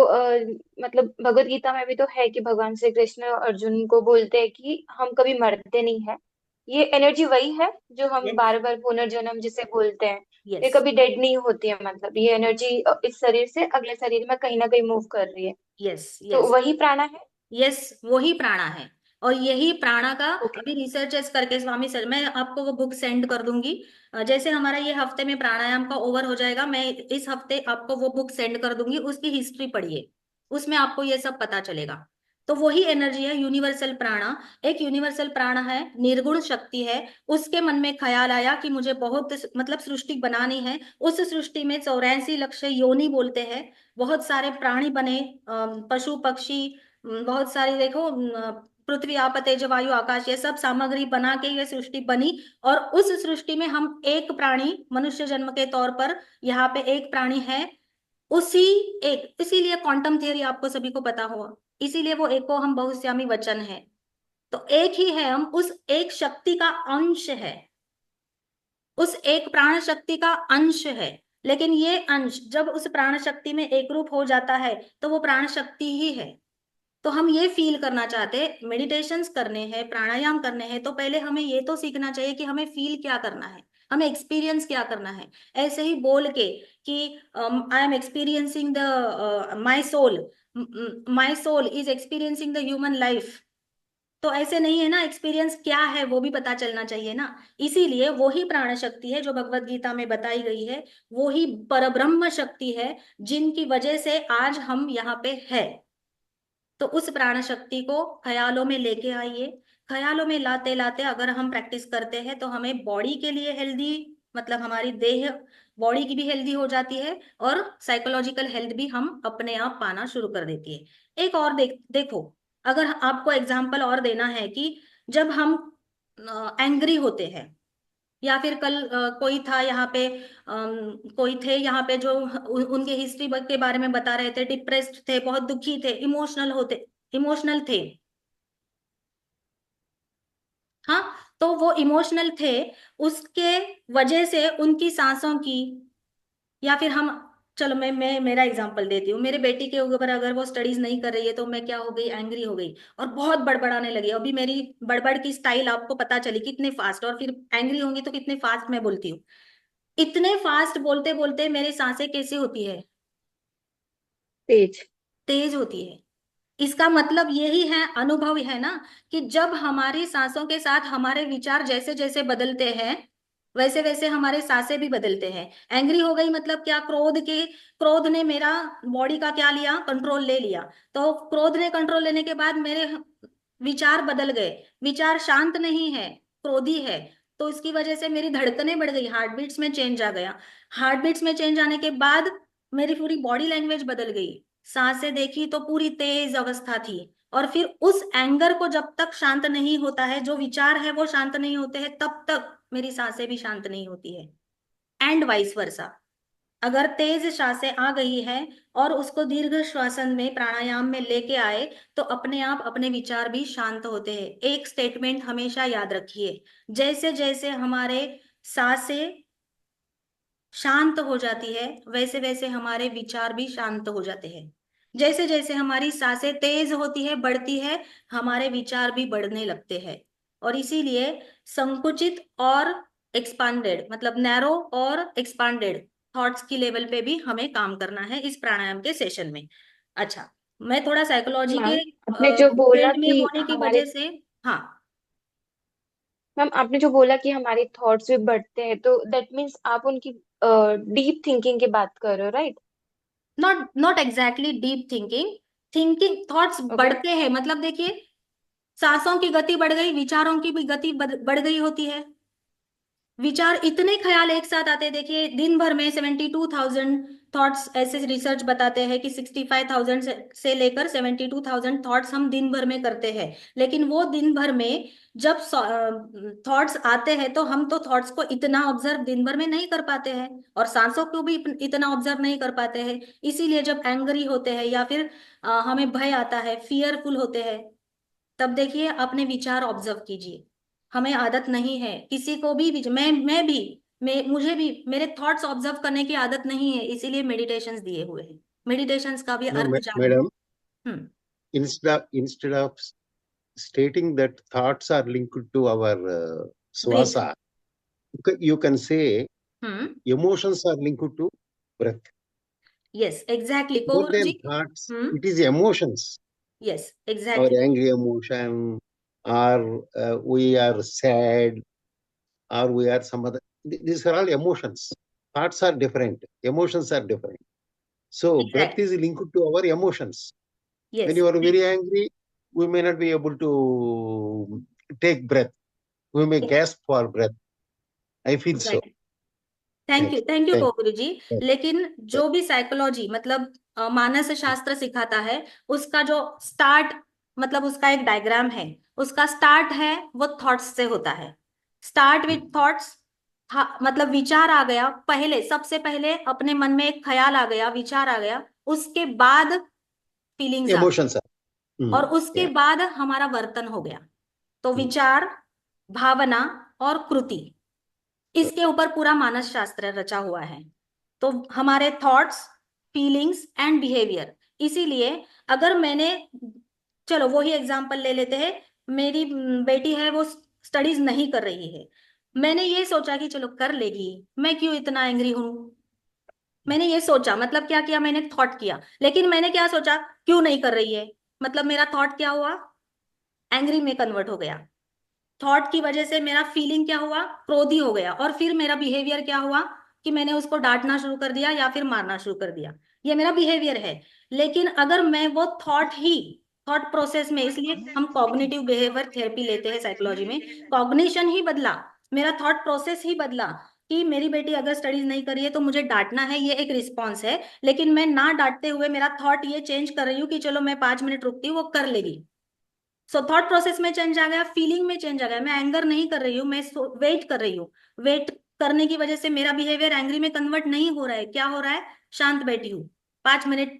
मतलब भगवत गीता में भी तो है कि भगवान श्री कृष्ण अर्जुन को बोलते हैं कि हम कभी मरते नहीं है। ये एनर्जी वही है जो हम यस, बार बार पुनर्जन्म जिसे बोलते हैं, ये यस, कभी डेड नहीं होती है, मतलब ये एनर्जी इस शरीर से अगले शरीर में कहीं ना कहीं मूव कर रही है, यस, तो यस, वही प्राणा है। यस, वही प्राणा है। और यही प्राणा का ओके। अभी रिसर्चेस करके स्वामी सर, मैं आपको वो बुक सेंड कर दूंगी। जैसे हमारा ये हफ्ते में प्राणायाम का ओवर हो जाएगा, मैं इस हफ्ते आपको वो बुक सेंड कर दूंगी, उसकी हिस्ट्री पढ़िए, उसमें आपको ये सब पता चलेगा। तो वही एनर्जी है यूनिवर्सल प्राणा। एक यूनिवर्सल प्राणा है, निर्गुण शक्ति है। उसके मन में ख्याल आया कि मुझे बहुत मतलब सृष्टि बनानी है। उस सृष्टि में 84 लाख योनि बोलते हैं, बहुत सारे प्राणी बने, पशु पक्षी, बहुत सारी देखो, पृथ्वी आप तेज वायु आकाश, ये सब सामग्री बना के ये सृष्टि बनी। और उस सृष्टि में हम एक प्राणी मनुष्य जन्म के तौर पर यहाँ पे एक प्राणी है। उसी एक, इसीलिए क्वांटम थियरी आपको सभी को पता हो, इसीलिए वो एको हम बहुश्यामी वचन है। तो एक ही है हम, उस एक शक्ति का अंश है, उस एक प्राण शक्ति का अंश है। लेकिन ये अंश जब उस प्राण शक्ति में एक रूप हो जाता है तो वो प्राण शक्ति ही है। तो हम ये फील करना चाहते हैं, मेडिटेशंस करने हैं, प्राणायाम करने हैं, तो पहले हमें ये तो सीखना चाहिए कि हमें फील क्या करना है, हमें एक्सपीरियंस क्या करना है। ऐसे ही बोल के कि I am experiencing the my soul is experiencing the human life, तो ऐसे नहीं है ना, एक्सपीरियंस क्या है वो भी पता चलना चाहिए ना। इसीलिए वो ही प्राण शक्ति है जो भगवत गीता में बताई गई है, वो ही परब्रह्म शक्ति है जिनकी वजह से आज हम यहाँ पे है। तो उस प्राण शक्ति को ख्यालों में लेके आइए। ख्यालों में लाते लाते अगर हम प्रैक्टिस करते हैं तो हमें बॉडी के लिए हेल्दी, मतलब हमारी देह बॉडी की भी हेल्दी हो जाती है, और साइकोलॉजिकल हेल्थ भी हम अपने आप पाना शुरू कर देती है। एक और देखो, अगर आपको एग्जाम्पल और देना है कि जब हम एंग्री होते हैं, या फिर कल कोई था यहाँ पे, कोई थे यहाँ पे जो उनके हिस्ट्री के बारे में बता रहे थे, डिप्रेस्ड थे, बहुत दुखी थे, इमोशनल थे। हाँ, तो वो इमोशनल थे, उसके वजह से उनकी सांसों की, या फिर हम, चलो मैं मेरा एग्जांपल देती हूँ, मेरे बेटी के ऊपर अगर वो स्टडीज नहीं कर रही है तो मैं क्या हो गई, एंग्री हो गई और बहुत बड़बड़ाने लगी। अभी मेरी बड़बड़ की स्टाइल आपको पता चली कितने फास्ट, और फिर एंग्री होंगी तो कितने फास्ट मैं बोलती हूँ। इतने फास्ट बोलते बोलते मेरी सांसें कैसी होती है, तेज। तेज होती है। इसका मतलब यही है, अनुभव है ना, कि जब हमारी सांसों के साथ हमारे विचार जैसे जैसे बदलते हैं वैसे वैसे हमारे सांसें भी बदलते हैं। एंग्री हो गई मतलब क्या, क्रोध ने मेरा बॉडी का क्या लिया, कंट्रोल ले लिया। तो क्रोध ने कंट्रोल लेने के बाद मेरे विचार बदल गए, विचार शांत नहीं है, क्रोधी है। तो इसकी वजह से मेरी धड़कनें बढ़ गई, हार्ट बीट्स में चेंज आ गया। हार्ट बीट्स में चेंज आने के बाद मेरी पूरी बॉडी लैंग्वेज बदल गई। सांसें देखी तो पूरी तेज अवस्था थी। और फिर उस एंगर को जब तक शांत नहीं होता है, जो विचार है वो शांत नहीं होते हैं, तब तक मेरी सांसें भी शांत नहीं होती है, एंड वाइस वर्सा। अगर तेज सांसें आ गई है और उसको दीर्घ श्वसन में प्राणायाम में लेके आए तो अपने आप अपने विचार भी शांत होते हैं। एक स्टेटमेंट हमेशा याद रखिए, जैसे जैसे हमारे सांसें शांत हो जाती है वैसे वैसे हमारे विचार भी शांत हो जाते हैं। जैसे जैसे हमारी सांसें तेज होती है, बढ़ती है, हमारे विचार भी बढ़ने लगते हैं। और इसीलिए संकुचित और एक्सपांडेड, मतलब नैरो और एक्सपांडेड थॉट्स की लेवल पे भी हमें काम करना है इस प्राणायाम के सेशन में। अच्छा, मैं थोड़ा साइकोलॉजी के मैम आपने जो बोला फील्ड में कि होने की हमारे वजह से, हाँ, मैम आपने जो बोला कि हमारे थॉट्स भी बढ़ते हैं, तो दैट मीन्स आप उनकी डीप थिंकिंग की बात कर रहे हो, right? Not not exactly deep thinking. Thinking thoughts okay. बढ़ते हैं, मतलब देखिए, सांसों की गति बढ़ गई, विचारों की भी गति बढ़ गई होती है। विचार, इतने ख्याल एक साथ आते हैं। देखिए, दिन भर में 72,000 थॉट्स, ऐसे रिसर्च बताते हैं कि 65,000 से लेकर 72,000 थॉट्स हम दिन भर में करते हैं। लेकिन वो दिन भर में जब थॉट्स आते हैं तो हम तो थॉट्स को इतना ऑब्जर्व दिन भर में नहीं कर पाते हैं, और सांसों को भी इतना ऑब्जर्व नहीं कर पाते हैं। इसीलिए जब एंग्री होते हैं या फिर हमें भय आता है, फियरफुल होते हैं, तब देखिए अपने विचार ऑब्जर्व कीजिए। हमें आदत नहीं है किसी को भी मैं भी, मुझे भी मेरे थॉट्स ऑब्जर्व करने की आदत नहीं है, इसीलिए मेडिटेशंस दिए हुए हैं। मेडिटेशंस का भी No, अर्थ जानना। madam, hmm. instead of stating that thoughts are linked to our breath. swasa, you can say hmm. emotions are linked to breath. Yes exactly More Kovaru ji. than thoughts, hmm. it is emotions. Yes Our exactly. angry emotion, or we are sad, or we are some other. These are all emotions. Thoughts are different. Emotions are different. So breath is exactly. linked to our emotions. When yes. you are very angry, we may not be able to take breath. We may gasp for breath. I feel so. Thank you Thank Kovaru ji. you. लेकिन जो भी psychology, मतलब मानस शास्त्र सिखाता है, उसका जो start, मतलब उसका एक डायग्राम है, उसका स्टार्ट है वो थॉट्स से होता है। स्टार्ट विथ थॉट्स, मतलब विचार आ गया पहले, सबसे पहले अपने मन में एक ख्याल आ गया, विचार आ गया, उसके बाद फीलिंग्स आ गई, Emotions are. और उसके Yeah. बाद हमारा वर्तन हो गया। तो Hmm. विचार, भावना और कृति, इसके ऊपर पूरा मानस शास्त्र रचा हुआ है। तो हमारे थॉट्स, फीलिंग्स एंड बिहेवियर। इसीलिए अगर मैंने, चलो वही एग्जांपल ले लेते हैं, मेरी बेटी है, वो स्टडीज नहीं कर रही है। मैंने ये सोचा कि चलो कर लेगी, मैं क्यों इतना एंग्री हूं। मैंने ये सोचा, मतलब क्या किया, मैंने थॉट किया, लेकिन मैंने क्या सोचा, क्यों नहीं कर रही है, मतलब मेरा थॉट क्या हुआ, एंग्री में कन्वर्ट हो गया। थॉट की वजह से मेरा फीलिंग क्या हुआ, क्रोधी हो गया, और फिर मेरा बिहेवियर क्या हुआ कि मैंने उसको डांटना शुरू कर दिया या फिर मारना शुरू कर दिया। ये मेरा बिहेवियर है। लेकिन अगर मैं वो थॉट प्रोसेस में, इसलिए हम कॉग्निटिव बिहेवियर थेरेपी लेते हैं साइकोलॉजी में, कॉग्निशन ही बदला, मेरा थॉट प्रोसेस ही बदला, कि मेरी बेटी अगर स्टडीज नहीं कर रही है तो मुझे डांटना है, ये एक रिस्पॉन्स है। लेकिन मैं ना डांटते हुए मेरा थॉट ये चेंज कर रही हूँ कि चलो मैं 5 मिनट रुकती हूँ, वो कर लेगी। सो थॉट प्रोसेस में चेंज आ गया, फीलिंग में चेंज आ गया, मैं एंगर नहीं कर रही हूँ, मैं वेट कर रही हूँ। वेट करने की वजह से मेरा बिहेवियर एंग्री में कन्वर्ट नहीं हो रहा है, क्या हो रहा है, शांत बैठी हूँ, 5 मिनट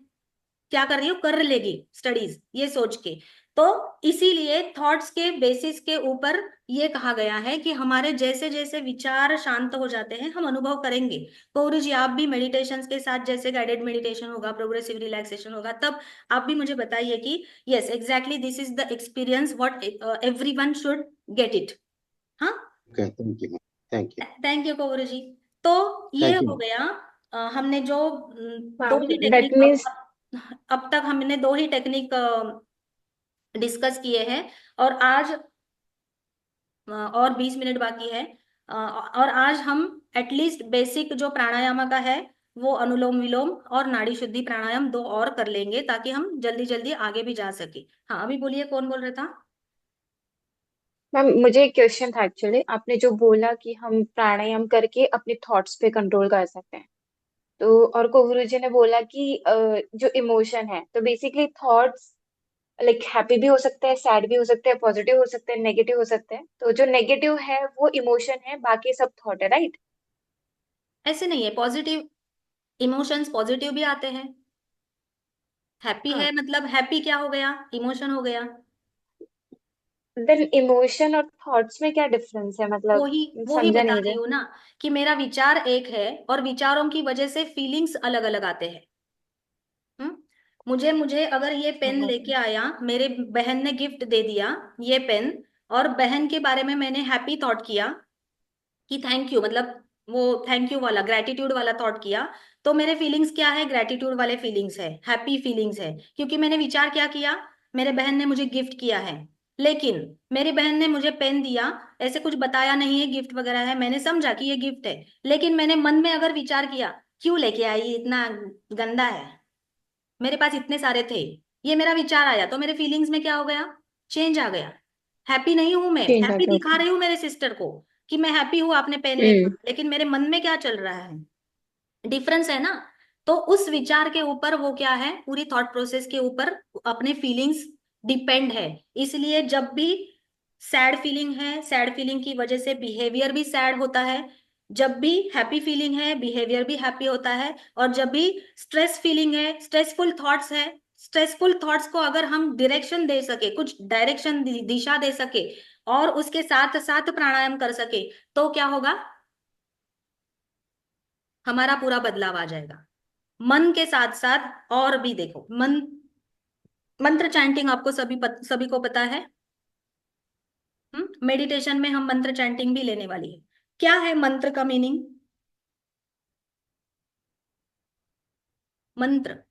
क्या कर रही हूँ, कर लेगी स्टडीज, ये सोच के। तो इसीलिए थॉट्स के बेसिस के ऊपर ये कहा गया है कि हमारे जैसे जैसे विचार शांत हो जाते हैं हम अनुभव करेंगे। गौरी जी, आप भी मेडिटेशन के साथ, जैसे गाइडेड मेडिटेशन होगा, प्रोग्रेसिव रिलैक्सेशन होगा, तब आप भी मुझे बताइए कि yes exactly this is the experience what everyone should get it. हाँ, Okay. Thank you. Thank you. Thank you Gauri ji. तो ये Thank हो you. गया, हमने जो दो मैम ही दैट टेक्निक मीन्स अब तक हमने दो ही टेक्निक डिस्कस किए हैं, और आज और 20 मिनट बाकी है। और आज हम एटलीस्ट बेसिक जो प्राणायाम का है, वो अनुलोम विलोम और नाड़ी शुद्धि प्राणायाम दो और कर लेंगे, ताकि हम जल्दी जल्दी आगे भी जा सके। हाँ, अभी बोलिए, कौन बोल रहा था। मैम मुझे एक क्वेश्चन था एक्चुअली। आपने जो बोला कि हम प्राणायाम करके अपने थॉट्स पे कंट्रोल कर सकते हैं, तो और कोवरू जी ने बोला कि जो इमोशन है, तो बेसिकली थॉट्स लाइक हैप्पी भी हो सकता है, सैड भी हो सकता है, पॉजिटिव हो सकता है, नेगेटिव हो सकता है। तो जो नेगेटिव है वो इमोशन है, बाकी सब थॉट है, राइट? ऐसे नहीं है, पॉजिटिव इमोशंस पॉजिटिव भी आते हैं। हैप्पी हाँ, है मतलब हैप्पी क्या हो गया, इमोशन हो गया। देन इमोशन और थॉट्स में क्या डिफरेंस है, मतलब वही समझा बता नहीं रही रहे। हूँ ना, कि मेरा विचार एक है और विचारों की वजह से फीलिंग्स अलग अलग आते हैं। हम्म। मुझे मुझे अगर ये पेन हाँ। लेके आया, मेरे बहन ने गिफ्ट दे दिया ये पेन, और बहन के बारे में मैंने हैप्पी थॉट किया कि थैंक यू, मतलब वो थैंक यू वाला ग्रेटिट्यूड वाला थॉट किया, तो मेरे फीलिंग्स क्या है, ग्रेटिट्यूड वाले फीलिंग्स है, हैप्पी फीलिंग्स है, क्योंकि मैंने विचार क्या किया, मेरे बहन ने मुझे गिफ्ट किया है। लेकिन मेरी बहन ने मुझे पेन दिया, ऐसे कुछ बताया नहीं है गिफ्ट वगैरह है, मैंने समझा कि ये गिफ्ट है, लेकिन मैंने मन में अगर विचार किया, क्यों लेके आई, इतना गंदा है, मेरे पास इतने सारे थे, ये मेरा विचार आया, तो मेरे फीलिंग्स में क्या हो गया, चेंज आ गया। हैप्पी नहीं हूं मैं, चेंज आ हैप्पी गया, दिखा ओके। रही हूँ मेरे सिस्टर को कि मैं हैप्पी हूँ आपने पेन लेके, हम्म। लेकिन मेरे मन में क्या चल रहा है, डिफरेंस है ना। तो उस विचार के ऊपर वो क्या है, पूरी थॉट प्रोसेस के ऊपर अपने फीलिंग्स डिपेंड है। इसलिए जब भी सैड फीलिंग है, सैड फीलिंग की वजह से बिहेवियर भी सैड होता है, जब भी हैप्पी फीलिंग है बिहेवियर भी हैप्पी होता है, और जब भी स्ट्रेस फीलिंग है, स्ट्रेसफुल थॉट्स है, स्ट्रेसफुल थॉट्स को अगर हम डायरेक्शन दे सके, कुछ डायरेक्शन दिशा दे सके, और उसके साथ साथ प्राणायाम कर सके, तो क्या होगा, हमारा पूरा बदलाव आ जाएगा। मन के साथ साथ और भी देखो, मंत्र चैंटिंग आपको सभी को पता है। मेडिटेशन में हम मंत्र चैंटिंग भी लेने वाली है। क्या है मंत्र का मीनिंग, मंत्र।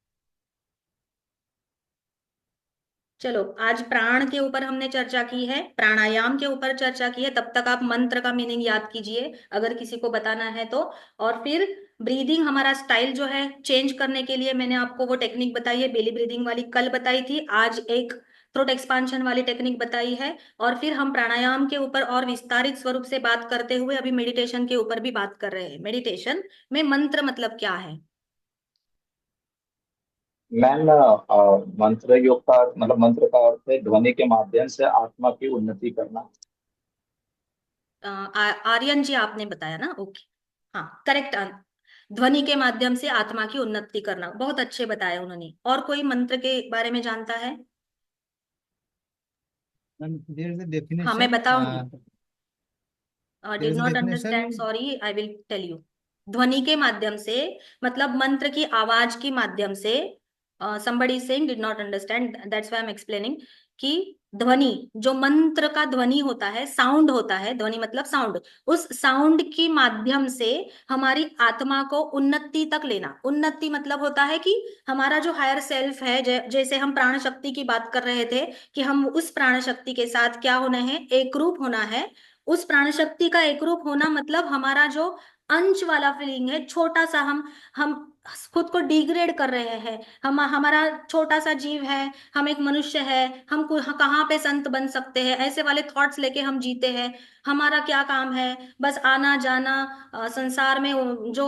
चलो, आज प्राण के ऊपर हमने चर्चा की है, प्राणायाम के ऊपर चर्चा की है, तब तक आप मंत्र का मीनिंग याद कीजिए अगर किसी को बताना है तो। और फिर ब्रीदिंग, हमारा स्टाइल जो है चेंज करने के लिए मैंने आपको वो टेक्निक बताई है, बेली ब्रीदिंग वाली कल बताई थी, आज एक थ्रोट एक्सपांशन वाली टेक्निक बताई है। और फिर हम प्राणायाम के ऊपर और विस्तारित स्वरूप से बात करते हुए अभी मेडिटेशन के ऊपर भी बात कर रहे हैं। मेडिटेशन में मंत्र मतलब क्या है। मैम, मंत्र योग का मतलब मंत्र का अर्थ है ध्वनि के माध्यम से आत्मा की उन्नति करना। आर्यन जी आपने बताया ना, ओके, हाँ करेक्ट। ध्वनि के माध्यम से आत्मा की उन्नति करना, बहुत अच्छे बताया उन्होंने। और कोई मंत्र के बारे में जानता है। And there is a हाँ मैं definition. बताऊंगी। There did is a not understand, definition. Sorry, I will tell you. ध्वनि के माध्यम से मतलब मंत्र की आवाज की माध्यम से, somebody is saying did not understand, that's why I'm explaining, कि ध्वनि, जो मंत्र का ध्वनि होता है, साउंड होता है, ध्वनि मतलब साउंड, उस साउंड के माध्यम से हमारी आत्मा को उन्नति तक लेना। उन्नति मतलब होता है कि हमारा जो हायर सेल्फ है, जैसे हम प्राण शक्ति की बात कर रहे थे, कि हम उस प्राण शक्ति के साथ क्या होना है, एक रूप होना है। उस प्राण शक्ति का एक रूप होना मतलब हमारा जो अंश वाला फीलिंग है, छोटा सा, हम खुद को डिग्रेड कर रहे हैं, हम हमारा छोटा सा जीव है, हम एक मनुष्य है, हम कहाँ पे संत बन सकते हैं, ऐसे वाले थॉट्स लेके हम जीते हैं। हमारा क्या काम है, बस आना जाना, संसार में जो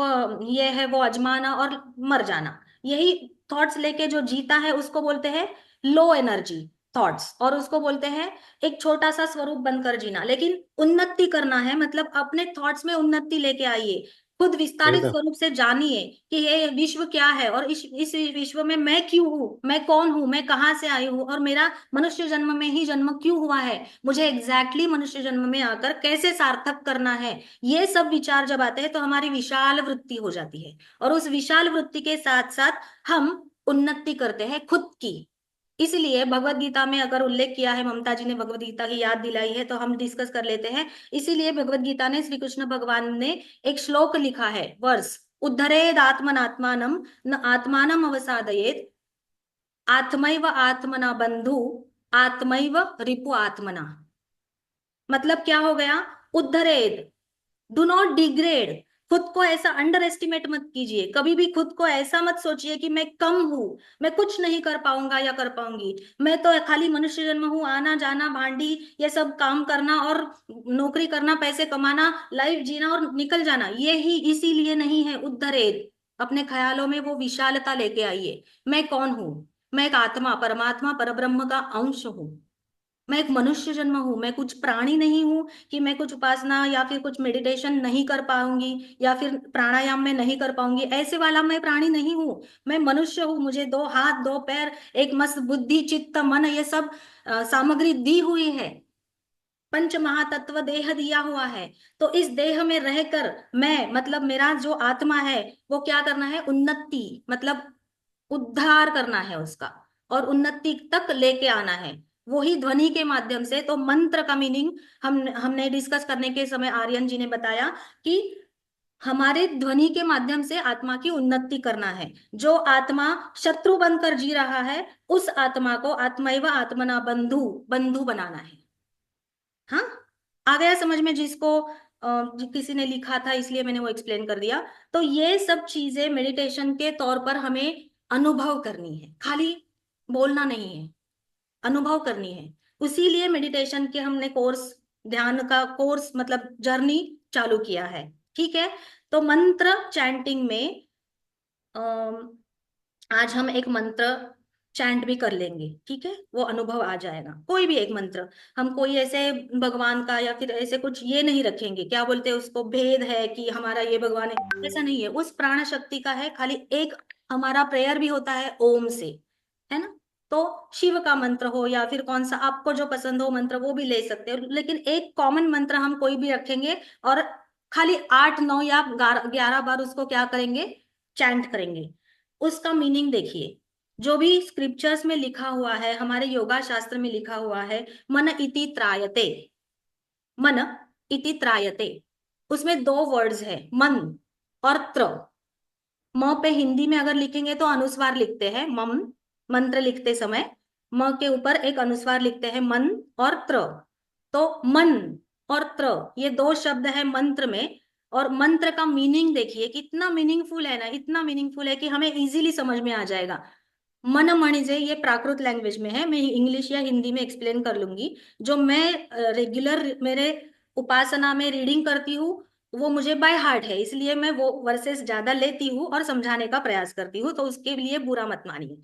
ये है वो आजमाना और मर जाना, यही थॉट्स लेके जो जीता है उसको बोलते हैं लो एनर्जी थॉट्स, और उसको बोलते हैं एक छोटा सा स्वरूप बनकर जीना। लेकिन उन्नति करना है मतलब अपने थॉट्स में उन्नति लेके आइए, खुद विस्तारित वेदा, स्वरूप से जानिए कि ये विश्व क्या है, और इस विश्व में मैं क्यों हूँ, मैं कौन हूँ, मैं कहाँ से आई हूँ, और मेरा मनुष्य जन्म में ही जन्म क्यों हुआ है, मुझे मनुष्य जन्म में आकर कैसे सार्थक करना है। ये सब विचार जब आते हैं तो हमारी विशाल वृत्ति हो जाती है, और उस विशाल वृत्ति के साथ साथ हम उन्नति करते हैं खुद की। इसलिए भगवत गीता में अगर उल्लेख किया है, ममता जी ने भगवत गीता की याद दिलाई है, तो हम डिस्कस कर लेते हैं। इसीलिए भगवत गीता ने, श्री कृष्ण भगवान ने एक श्लोक लिखा है, वर्ष, उद्धरेद आत्मनात्मानम न आत्मानम अवसादयेत, आत्मैव आत्मना बंधु, आत्मैव रिपु आत्मना। मतलब क्या हो गया, उद्धरेद, डू नॉट डिग्रेड, खुद को ऐसा अंडर एस्टिमेट मत कीजिए, कभी भी खुद को ऐसा मत सोचिए कि मैं कम हूं, मैं कुछ नहीं कर पाऊंगा या कर पाऊंगी, मैं तो खाली मनुष्य जन्म हूं, आना जाना भांडी ये सब काम करना और नौकरी करना, पैसे कमाना, लाइफ जीना और निकल जाना, ये ही इसीलिए नहीं है उद्धरेद। अपने ख्यालों में वो विशालता लेके आइए, मैं कौन हूं, मैं एक आत्मा, परमात्मा, परब्रह्म का अंश हूं। मैं एक मनुष्य जन्म हूं, मैं कुछ प्राणी नहीं हूं कि मैं कुछ उपासना या फिर कुछ मेडिटेशन नहीं कर पाऊंगी या फिर प्राणायाम में नहीं कर पाऊंगी, ऐसे वाला मैं प्राणी नहीं हूं। मैं मनुष्य हूं, मुझे 2 हाथ 2 पैर, एक मस्त बुद्धि चित्त मन, ये सब सामग्री दी हुई है। पंच महातत्व देह दिया हुआ है। तो इस देह में रहकर मैं, मतलब मेरा जो आत्मा है, वो क्या करना है, उन्नति, मतलब उद्धार करना है उसका, और उन्नति तक लेके आना है, वही ध्वनि के माध्यम से। तो मंत्र का मीनिंग हमने डिस्कस करने के समय आर्यन जी ने बताया कि हमारे ध्वनि के माध्यम से आत्मा की उन्नति करना है। जो आत्मा शत्रु बनकर जी रहा है, उस आत्मा को आत्मैव आत्मना बंधु बंधु बनाना है। हाँ, आ गया समझ में? जिसको किसी ने लिखा था इसलिए मैंने वो एक्सप्लेन कर दिया। तो ये सब चीजें मेडिटेशन के तौर पर हमें अनुभव करनी है, खाली बोलना नहीं है, अनुभव करनी है। इसीलिए मेडिटेशन के हमने कोर्स, ध्यान का कोर्स मतलब जर्नी चालू किया है। ठीक है, तो मंत्र चैंटिंग में आज हम एक मंत्र चैंट भी कर लेंगे। ठीक है, वो अनुभव आ जाएगा। कोई भी एक मंत्र, हम कोई ऐसे भगवान का या फिर ऐसे कुछ ये नहीं रखेंगे, क्या बोलते हैं उसको, भेद है कि हमारा ये भगवान है, ऐसा नहीं है। उस प्राण शक्ति का है, खाली एक हमारा प्रेयर भी होता है ओम से, है ना। तो शिव का मंत्र हो या फिर कौन सा आपको जो पसंद हो मंत्र, वो भी ले सकते हो, लेकिन एक कॉमन मंत्र हम कोई भी रखेंगे और खाली 8 9 या 11 बार उसको क्या करेंगे, चैंट करेंगे। उसका मीनिंग देखिए, जो भी स्क्रिप्चर्स में लिखा हुआ है, हमारे योगा शास्त्र में लिखा हुआ है, मन इति त्रायते, मन इति त्रायते, उसमें 2 वर्ड्स है, मन और त्र। म पे हिंदी में अगर लिखेंगे तो अनुस्वार लिखते हैं, मम, मंत्र लिखते समय म के ऊपर एक अनुस्वार लिखते हैं, मन और त्र। तो मन और त्र, ये 2 शब्द है मंत्र में। और मंत्र का मीनिंग देखिए कितना मीनिंगफुल है ना, इतना मीनिंगफुल है कि हमें इजीली समझ में आ जाएगा। मन मणिजे, ये प्राकृत लैंग्वेज में है, मैं इंग्लिश या हिंदी में एक्सप्लेन कर लूंगी। जो मैं रेगुलर मेरे उपासना में रीडिंग करती हूँ, वो मुझे बाय हार्ट है, इसलिए मैं वो वर्सेस ज्यादा लेती हूँ और समझाने का प्रयास करती हूँ, तो उसके लिए बुरा मत मानिए।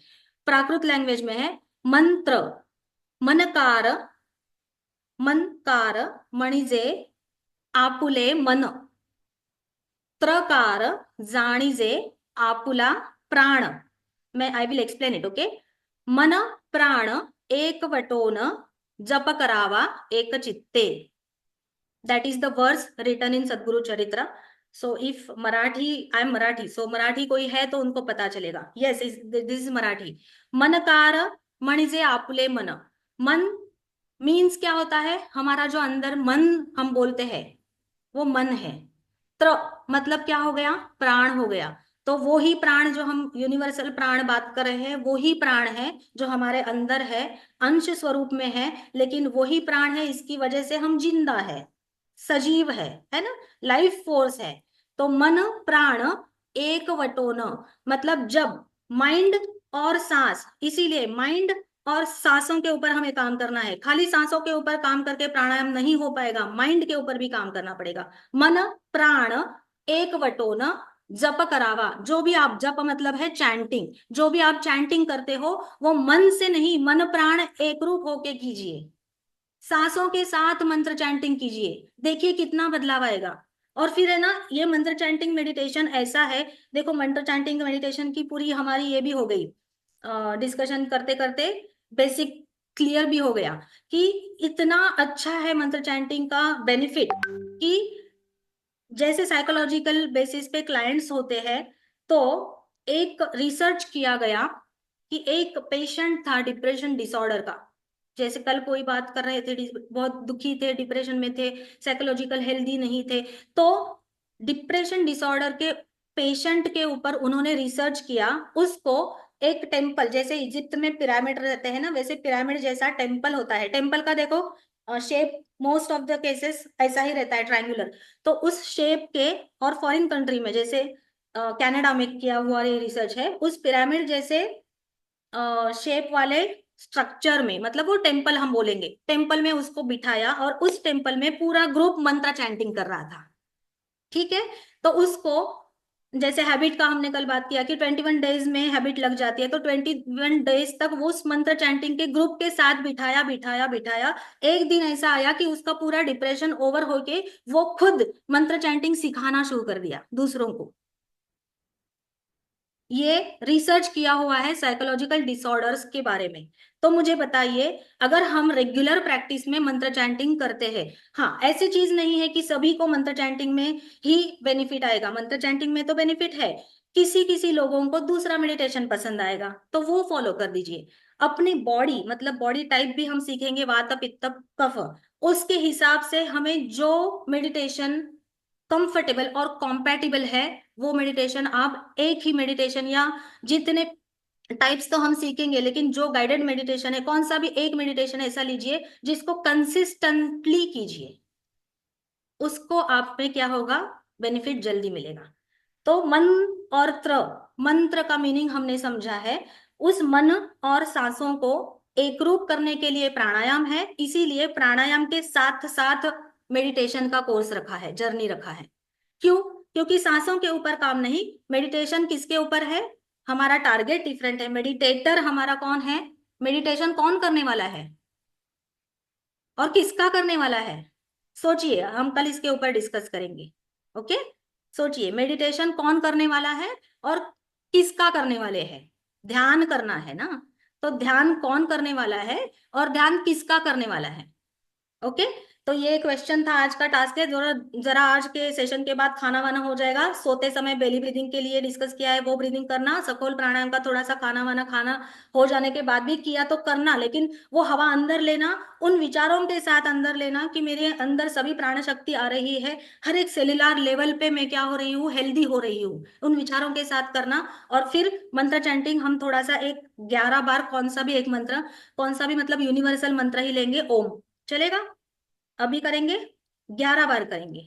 प्राकृत लैंग्वेज में है मंत्र, मनकार, मनकार मणिजे आपुले मन, त्रकार जाणीजे आपुला प्राण। मैं I will explain it, okay. मन प्राण एक वटोन जप करावा एक चित्ते, that is the verse written in Sadguru Charitra. So if Marathi, I am Marathi, so Marathi कोई है तो उनको पता चलेगा। Yes, this is Marathi. मनकार मणिजे आपुले मन, मन मीन्स क्या होता है, हमारा जो अंदर मन हम बोलते हैं वो मन है। त्र मतलब क्या हो गया, प्राण हो गया। तो वो ही प्राण जो हम यूनिवर्सल प्राण बात कर रहे हैं, वो ही प्राण है जो हमारे अंदर है, अंश स्वरूप में है, लेकिन वही प्राण है, इसकी वजह से हम जिंदा है, सजीव है ना, लाइफ फोर्स है। तो मन प्राण एक वटोन, मतलब जब माइंड और सांस, इसीलिए माइंड और सांसों के ऊपर हमें काम करना है। खाली सांसों के ऊपर काम करके प्राणायाम नहीं हो पाएगा, माइंड के ऊपर भी काम करना पड़ेगा। मन प्राण एक वटोन जप करावा, जो भी आप जप मतलब है चैंटिंग, जो भी आप चैंटिंग करते हो वो मन से नहीं, मन प्राण एक रूप होके कीजिए, सांसों के साथ मंत्र चैंटिंग कीजिए, देखिए कितना बदलाव आएगा। और फिर है ना, ये मंत्र चैंटिंग मेडिटेशन ऐसा है, देखो मंत्र चैंटिंग मेडिटेशन की पूरी हमारी ये भी हो गई, डिस्कशन करते करते बेसिक क्लियर भी हो गया कि इतना अच्छा है मंत्र चैंटिंग का बेनिफिट, कि जैसे साइकोलॉजिकल बेसिस पे क्लाइंट्स होते हैं, तो एक रिसर्च किया गया कि एक पेशेंट था डिप्रेशन डिसऑर्डर का, जैसे कल कोई बात कर रहे थे, बहुत दुखी थे, डिप्रेशन में थे, साइकोलॉजिकल हेल्दी नहीं थे, तो डिप्रेशन डिसऑर्डर के पेशेंट के ऊपर उन्होंने रिसर्च किया। उसको एक टेम्पल, जैसे इजिप्ट में पिरामिड रहते हैं ना, वैसे पिरामिड जैसा टेम्पल होता है, टेम्पल का देखो shape most of the cases ऐसा ही रहता है, ट्रायंगुलर। तो उस शेप के, और फॉरेन कंट्री में जैसे कनाडा में किया हुआ ये रिसर्च है, उस पिरामिड जैसे शेप वाले स्ट्रक्चर में, मतलब वो टेम्पल हम बोलेंगे, टेम्पल में उसको बिठाया और उस टेम्पल में पूरा ग्रुप मंत्र चैंटिंग कर रहा था। ठीक है, तो उसको जैसे हैबिट का हमने कल बात किया कि 21 डेज में हैबिट लग जाती है, तो 21 डेज तक वो उस मंत्र चैंटिंग के ग्रुप के साथ बिठाया बिठाया बिठाया। एक दिन ऐसा आया कि उसका पूरा डिप्रेशन ओवर होके वो खुद मंत्र चैंटिंग सिखाना शुरू कर दिया दूसरों को। ये रिसर्च किया हुआ है साइकोलॉजिकल डिसऑर्डर्स के बारे में। तो मुझे बताइए, अगर हम रेगुलर प्रैक्टिस में मंत्र चैंटिंग करते हैं, हाँ ऐसी चीज नहीं है कि सभी को मंत्र चैंटिंग में ही बेनिफिट आएगा, मंत्र चैंटिंग में तो बेनिफिट है, किसी किसी लोगों को दूसरा मेडिटेशन पसंद आएगा तो वो फॉलो कर दीजिए। अपनी बॉडी मतलब बॉडी टाइप भी हम सीखेंगे, वात पित्त कफ, उसके हिसाब से हमें जो मेडिटेशन कंफर्टेबल और कॉम्पैटिबल है वो मेडिटेशन आप एक ही मेडिटेशन या जितने टाइप्स तो हम सीखेंगे, लेकिन जो गाइडेड मेडिटेशन है कौन सा भी एक मेडिटेशन ऐसा लीजिए जिसको कंसिस्टेंटली कीजिए, उसको आप में क्या होगा, बेनिफिट जल्दी मिलेगा। तो मन और त्र, मंत्र का मीनिंग हमने समझा है, उस मन और सांसों को एकरूप करने के लिए प्राणायाम है, इसीलिए प्राणायाम के साथ साथ मेडिटेशन का कोर्स रखा है, जर्नी रखा है। क्यों? क्योंकि सांसों के ऊपर काम नहीं, मेडिटेशन किसके ऊपर है, हमारा टारगेट डिफरेंट है, मेडिटेटर हमारा कौन है, मेडिटेशन कौन करने वाला है और किसका करने वाला है, सोचिए, हम कल इसके ऊपर डिस्कस करेंगे। ओके, सोचिए मेडिटेशन कौन करने वाला है और किसका करने वाले हैं, ध्यान करना है ना, तो ध्यान कौन करने वाला है और ध्यान किसका करने वाला है। ओके, तो ये क्वेश्चन था, आज का टास्क है। जरा जरा आज के सेशन के बाद खाना वाना हो जाएगा, सोते समय बेली ब्रीदिंग के लिए डिस्कस किया है, वो ब्रीदिंग करना, सखोल प्राणायाम का थोड़ा सा खाना वाना खाना हो जाने के बाद भी किया तो करना, लेकिन वो हवा अंदर लेना, उन विचारों के साथ अंदर लेना कि मेरे अंदर सभी प्राण शक्ति आ रही है, हर एक सेलुलर लेवल पे मैं क्या हो रही हूँ, हेल्दी हो रही हूँ, उन विचारों के साथ करना। और फिर मंत्र चैंटिंग हम थोड़ा सा एक 11 बार कौन सा भी एक मंत्र, कौन सा भी मतलब यूनिवर्सल मंत्र ही लेंगे, ओम चलेगा, अभी करेंगे 11 बार करेंगे।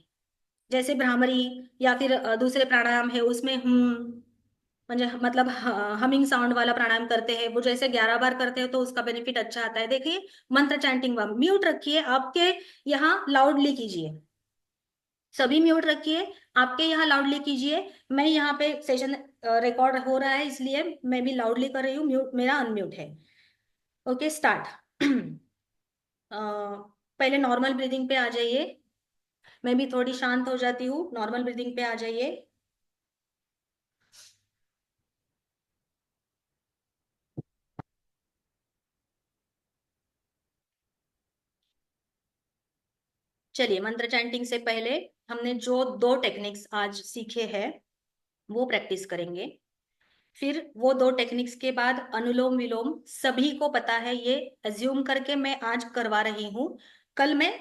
जैसे भ्रामरी या फिर दूसरे प्राणायाम है उसमें हम म्हणजे मतलब हमिंग साउंड वाला प्राणायाम करते हैं, वो जैसे 11 बार करते हैं तो उसका बेनिफिट अच्छा आता है। देखिए मंत्र चैंटिंग म्यूट रखिए, आपके यहाँ लाउडली कीजिए, सभी म्यूट रखिए, आपके यहाँ लाउडली कीजिए, मैं यहाँ पे सेशन रिकॉर्ड हो रहा है इसलिए मैं भी लाउडली कर रही हूँ, म्यूट मेरा अनम्यूट है। Okay start. पहले नॉर्मल ब्रीदिंग पे आ जाइए, मैं भी थोड़ी शांत हो जाती हूँ, नॉर्मल ब्रीदिंग पे आ जाइए। चलिए, मंत्र चैंटिंग से पहले हमने जो 2 टेक्निक्स आज सीखे हैं वो प्रैक्टिस करेंगे, फिर वो 2 टेक्निक्स के बाद अनुलोम विलोम सभी को पता है, ये एज्यूम करके मैं आज करवा रही हूँ, कल मैं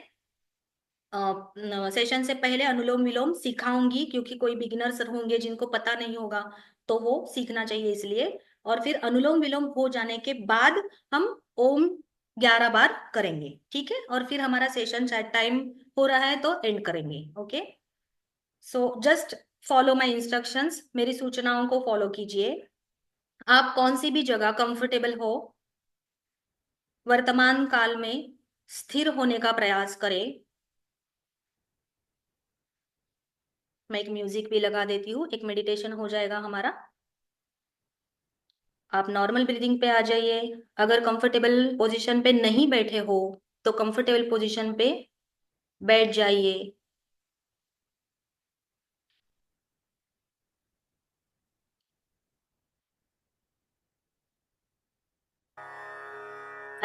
सेशन से पहले अनुलोम विलोम सिखाऊंगी, क्योंकि कोई बिगिनर्स होंगे जिनको पता नहीं होगा तो वो सीखना चाहिए इसलिए। और फिर अनुलोम विलोम हो जाने के बाद हम ओम 11 बार करेंगे, ठीक है, और फिर हमारा सेशन शायद टाइम हो रहा है तो एंड करेंगे। Okay, so just follow my instructions, मेरी सूचनाओं को फॉलो कीजिए। आप कौन सी भी जगह कंफर्टेबल हो, वर्तमान काल में स्थिर होने का प्रयास करें। मैं एक म्यूजिक भी लगा देती हूँ, एक मेडिटेशन हो जाएगा हमारा। आप नॉर्मल ब्रीदिंग पे आ जाइए, अगर कंफर्टेबल पोजीशन पे नहीं बैठे हो तो कंफर्टेबल पोजीशन पे बैठ जाइए।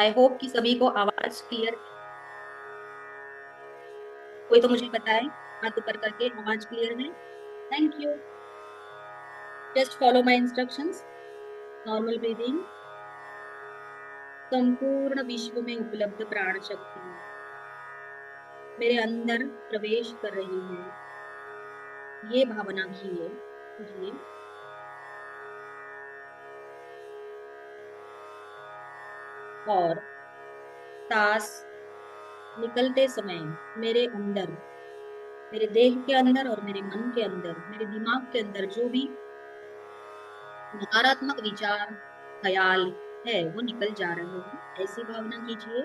आई होप कि सभी को आवाज क्लियर, कोई तो मुझे बताए हाथ ऊपर करके आवाज क्लियर है। Thank you, just follow my instructions, normal breathing, संपूर्ण विश्व में उपलब्ध प्राण शक्ति मेरे अंदर प्रवेश कर रही है, ये भावना कीजिए। और सांस निकलते समय मेरे अंदर, मेरे देह के अंदर और मेरे मन के अंदर, मेरे दिमाग के अंदर जो भी नकारात्मक विचार ख्याल है वो निकल जा रहे हैं, ऐसी भावना कीजिए।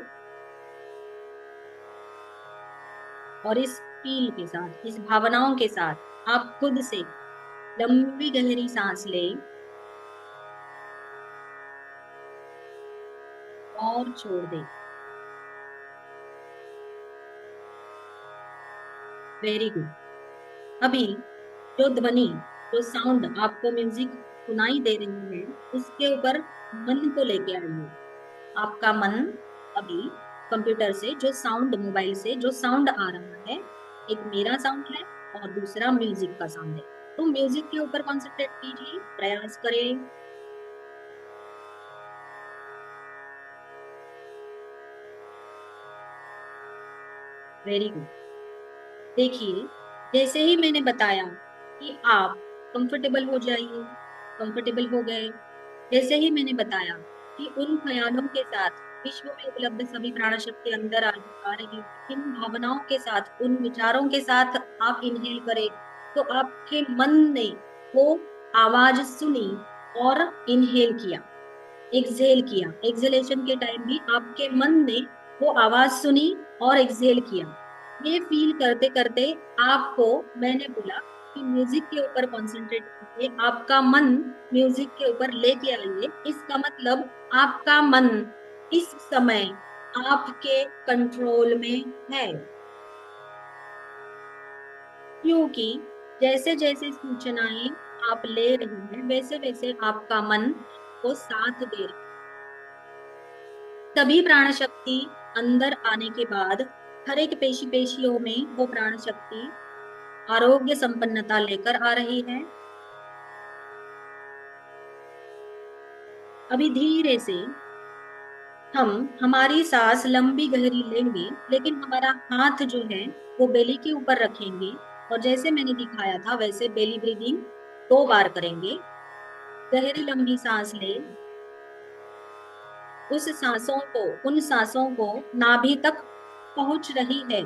और इस फील के साथ, इस भावनाओं के साथ आप खुद से लंबी गहरी सांस ले और छोड़ दे। Very good. अभी जो ध्वनि, जो साउंड आपको म्यूजिक सुनाई दे रही है, उसके ऊपर मन को लेके आइए। आपका मन अभी कंप्यूटर से जो साउंड, मोबाइल से जो साउंड आ रहा है, एक मेरा साउंड है और दूसरा म्यूजिक का साउंड है, तो म्यूजिक के ऊपर कॉन्सेंट्रेट कीजिए, प्रयास करें। Very good. देखिए, जैसे ही मैंने बताया कि आप कंफर्टेबल हो जाइए, कंफर्टेबल हो गए। जैसे ही मैंने बताया कि उन ख्यालों के साथ, विश्व में उपलब्ध सभी प्राण शक्ति अंदर आ रही, इन भावनाओं के साथ, उन विचारों के साथ आप इनहेल करें, तो आपके मन ने वो आवाज सुनी और इनहेल किया, एक्सहेल किया। एक्सहेलेशन के टाइम भी आपके मन ने वो आवाज सुनी और एक्सहेल किया। ये फील करते करते आपको, मैंने बोला कि म्यूजिक के ऊपर कॉन्सेंट्रेट कीजिए, आपका मन म्यूजिक के ऊपर लेके आइए। इसका मतलब आपका मन इस समय आपके कंट्रोल में है, क्योंकि जैसे जैसे सूचनाएं आप ले रही हैं, वैसे वैसे आपका मन को साथ दे रहा है। तभी प्राण शक्ति अंदर आने के बाद हर एक पेशियों में वो प्राण शक्ति आरोग्य संपन्नता लेकर आ रही है। अभी धीरे से हम हमारी सांस लंबी गहरी लेंगे, लेकिन हमारा हाथ जो है वो बेली के ऊपर रखेंगे, और जैसे मैंने दिखाया था वैसे बेली ब्रीदिंग 2 बार करेंगे। गहरी लंबी सांस ले, उन सांसों को नाभि तक पहुंच रही है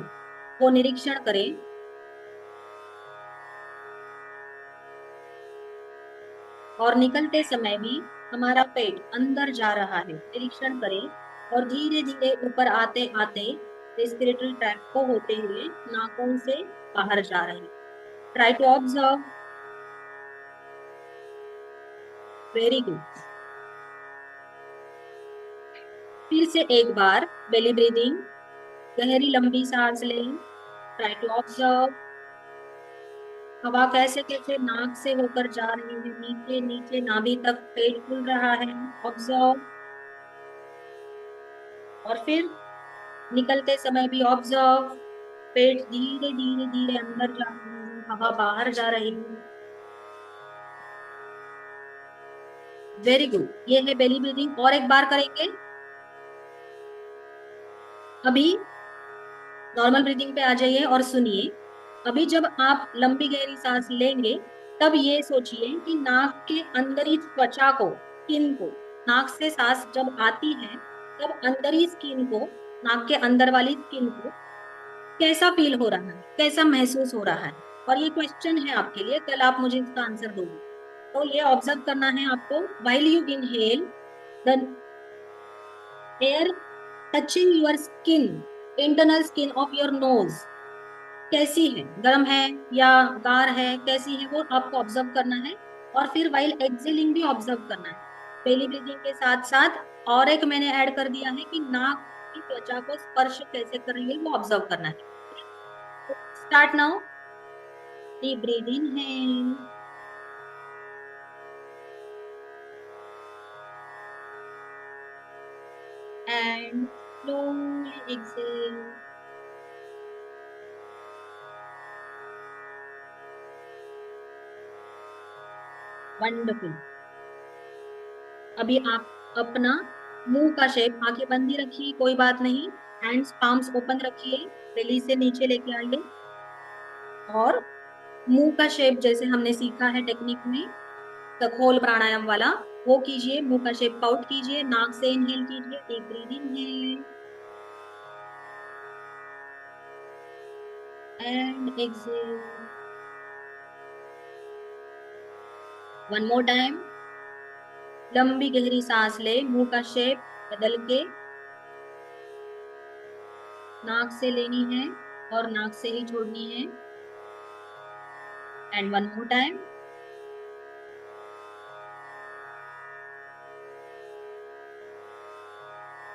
वो निरीक्षण करें। और निकलते समय भी हमारा पेट अंदर जा रहा है, निरीक्षण करें। और धीरे धीरे ऊपर आते आते रेस्पिरेटरी ट्रैक्ट को होते हुए नाकों से बाहर जा रही। Try to observe. Very good. फिर से एक बार बेली ब्रीदिंग, गहरी लंबी सांस लें। ट्राई टू ऑब्जर्व हवा कैसे कैसे नाक से होकर जा रही है, नीचे नीचे नाभि तक पेट खुल रहा है। ऑब्जर्व। और फिर निकलते समय भी ऑब्जर्व, पेट धीरे धीरे धीरे अंदर जा रही है, हवा बाहर जा रही है। Very good. ये है बेली ब्रीदिंग। और एक बार करेंगे। अभी नॉर्मल ब्रीदिंग पे आ जाइए और सुनिए। अभी जब आप लंबी गहरी सांस लेंगे, तब ये सोचिए कि नाक के अंदर त्वचा को, स्किन को, नाक से सांस जब आती है तब अंदरी स्किन को, नाक के अंदर वाली स्किन को कैसा फील हो रहा है, कैसा महसूस हो रहा है। और ये क्वेश्चन है आपके लिए, कल आप मुझे इसका आंसर दोगे। तो ये ऑब्जर्व करना है आपको। While you inhale, the air touching your skin, internal skin of your nose कैसी है, गर्म है या गार है, कैसी है, वो आपको ऑब्जर्व करना है। और फिर व्हाइल एक्सेलिंग भी ऑब्जर्व करना है बेली ब्रीदिंग के साथ साथ। और एक मैंने ऐड कर दिया है कि नाक की त्वचा को स्पर्श कैसे कर रही है, वो ऑब्जर्व करना है। Start now. Deep breath inhale and slowly exhale. Wonderful. अभी आप अपना मुंह का शेप, आंखें बंद ही रखिए, कोई बात नहीं। हैंड्स पाम्स ओपन रखिए, बेली से नीचे लेके आइए। और मुंह का शेप जैसे हमने सीखा है टेक्निक में, सखोल प्राणायाम वाला, वो कीजिए। मुंह का शेप आउट कीजिए, नाक से इनहेल कीजिए, deep breath inhale and exhale. One more time. लंबी गहरी सांस ले, मुंह का शेप बदल के नाक से लेनी है और नाक से ही छोड़नी है। And one more time.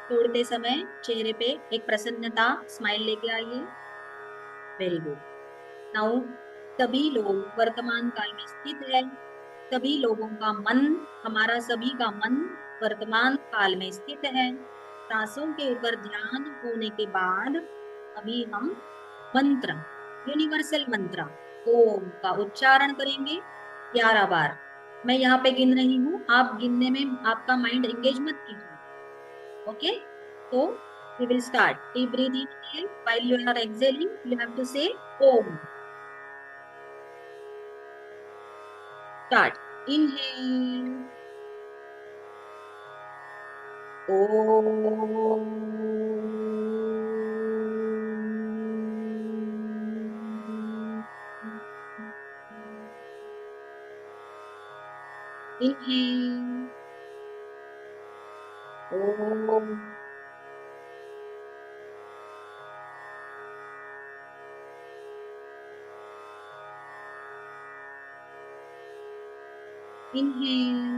छोड़ते समय चेहरे पे एक प्रसन्नता, स्माइल लेके आइए। Very good. नाउ सभी लोग वर्तमान काल में स्थित है। सभी लोगों का मन, हमारा सभी का मन वर्तमान काल में स्थित है। सांसों के ऊपर ध्यान होने के बाद अभी हम मंत्र, यूनिवर्सल मंत्र ओम का उच्चारण करेंगे 11 बार। मैं यहाँ पे गिन रही हूँ, आप गिनने में आपका माइंड एंगेज मत कीजिए। ओके, तो we will start. Deep breathe in while you are exhaling. You have to say Om. Start. Inhale. Om. Inhale. Om. Inhale.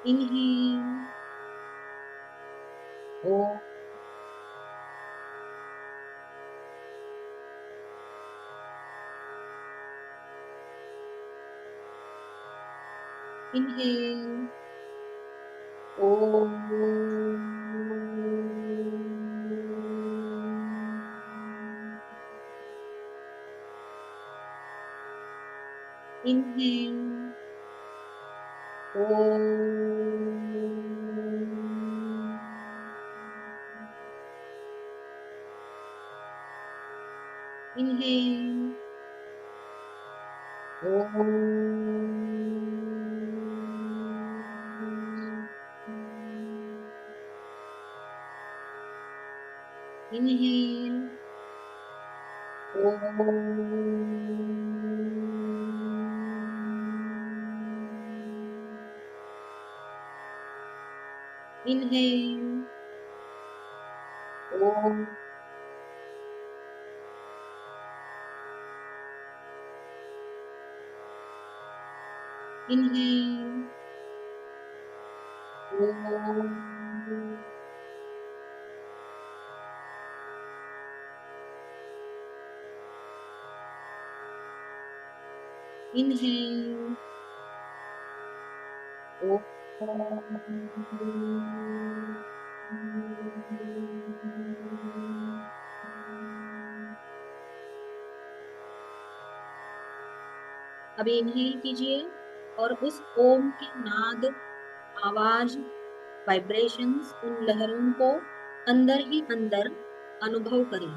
Inhale. Om. Inhale. Om. Inhale. Om. Inhale. Om. Inhale. Om. Inhale. Om. Inhale. Om. Inhale. Om. अभी inhale कीजिए और उस ओम के नाद, आवाज, vibrations, उन लहरों को अंदर ही अंदर अनुभव करें।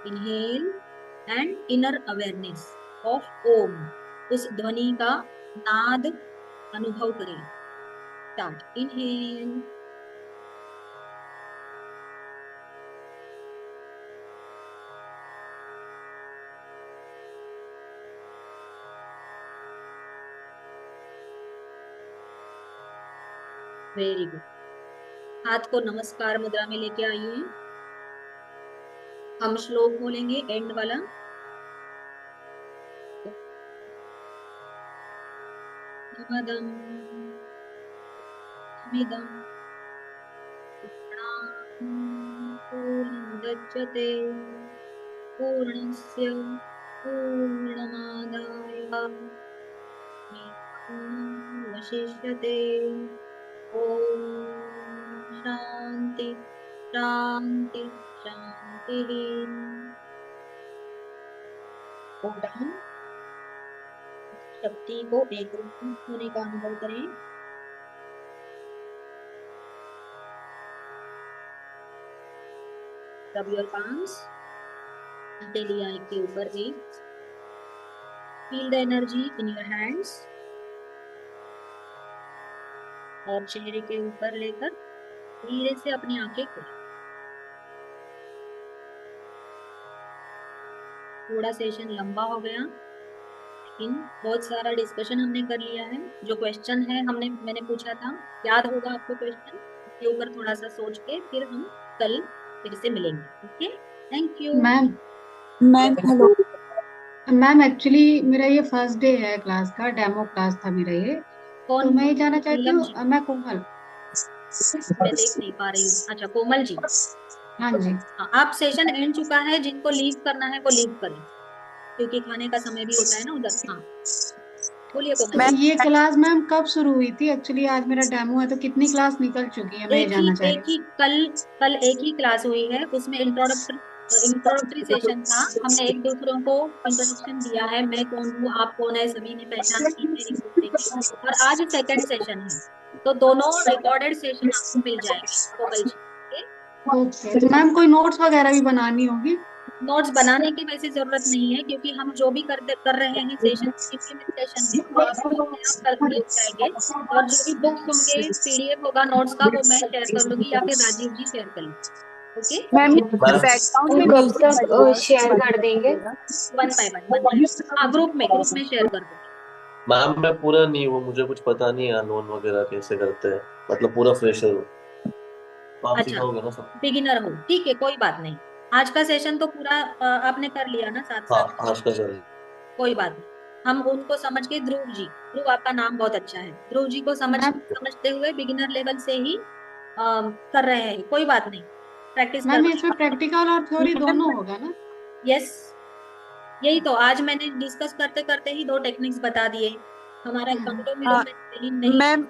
Inhale and inner awareness of Om, उस ध्वनि का नाद अनुभव करें। स्टार्ट। इनहेल। Very good. हाथ को नमस्कार मुद्रा में लेके आइए। हम श्लोक बोलेंगे एंड वाला। नमदं मिदं पूर्णमुदच्यते पूर्णस्य पूर्णमादाय पूर्णमेवावशिष्यते। ओम शांति शांति शांति। ओम शक्ति को एक रूप होने का अनुभव करें। रब योर पाम्स, हथेली आई के ऊपर एक। Feel the energy in your hands और चेहरे के ऊपर लेकर धीरे से अपनी आंखें खोलें। थोड़ा सेशन लंबा हो गया, लेकिन बहुत सारा डिस्कशन हमने कर लिया है। जो क्वेश्चन है मैंने पूछा था, याद होगा आपको क्वेश्चन? के ऊपर थोड़ा सा सोच के फिर हम कल फिर से मिलेंगे। Okay, thank you. Ma'am ma'am hello. Ma'am actually मेरा ये फर्स्ट डे है क्लास का, डेमो क्लास था मेरा ये। तो कौन? मैं ये जानना चाहती नीलम हूँ, जी? मैं कोमल। मैं देख नहीं पा रही हूँ। अच्छा, कोमल जी। हाँ जी। हाँ, आप सेशन एंड चुका है, जिनको लीव करना है वो लीव करें, क्योंकि खाने का समय भी होता है ना उधर। हाँ, बोलिए कोमल तो जी। ये क्लास मैम कब शुरू हुई थी? एक्चुअली आज मेरा डेमो है, तो कितनी क्लास निकल चुकी है, मैं ये जानना चाह रही एक ही कल कल एक ही क्लास हुई है, उसमें इंट्रोडक्टरी सेशन था। हमने एक दूसरों को इंट्रोडक्शन दिया है, मैं कौन हूँ, आप कौन है, सभी ने पहचान की है एक दूसरे की। और आज सेकंड सेशन है, तो दोनों रिकॉर्डेड सेशन आपको मिल जाएंगे कोमल जी। हूँ। ओके, तो मैम कोई नोट्स वगैरह भी बनानी होगी? नोट्स बनाने की वैसे जरूरत नहीं है, क्योंकि हम जो भी कर रहे हैं सेशन इम्प्लीमेंटेशन में, वो आपको अपने आप कल मिल जाएंगे। और जो भी बुक्स होंगे, पीडीएफ होगा नोट्स का, वो मैं शेयर कर लूंगी या फिर राजीव जी शेयर कर लेंगे। ओके, मैम मैम बैकग्राउंड तो में कब म्यूजिक बज रहा तक है, शेयर बंद कर कर देंगे? दीजिएगा। One by one. हाँ, ग्रुप में शेयर कर दूंगी। मैम मैं पूरा नहीं हूँ, मुझे कुछ पता नहीं है लोन वगैरह कैसे करते हैं, मतलब पूरा फ्रेशर हूँ, तो आप अच्छा, सिखाओगे ना सब? बिगिनर हो, ठीक है, कोई बात नहीं। आज का सेशन तो पूरा आपने कर लिया ना साथ हाँ, साथ में? आज का चल। कोई बात नहीं। हम उनको समझ के, ध्रुव जी, ध्रुव आपका नाम बहुत अच्छा है, ध्रुव जी को मैम समझते हुए बिगिनर लेवल से ही कर रहे हैं, कोई बात नहीं, प्रैक्टिस मैम करते इसमें प्रैक्टिकल और थ्योरी मैम दोनों होगा ना? यस, यही तो आज मैंने डिस्कस करते करते ही दो टेक्निक्स बता दिए। हमारा काउंटर मिलो हाँ, में सही नहीं। मैम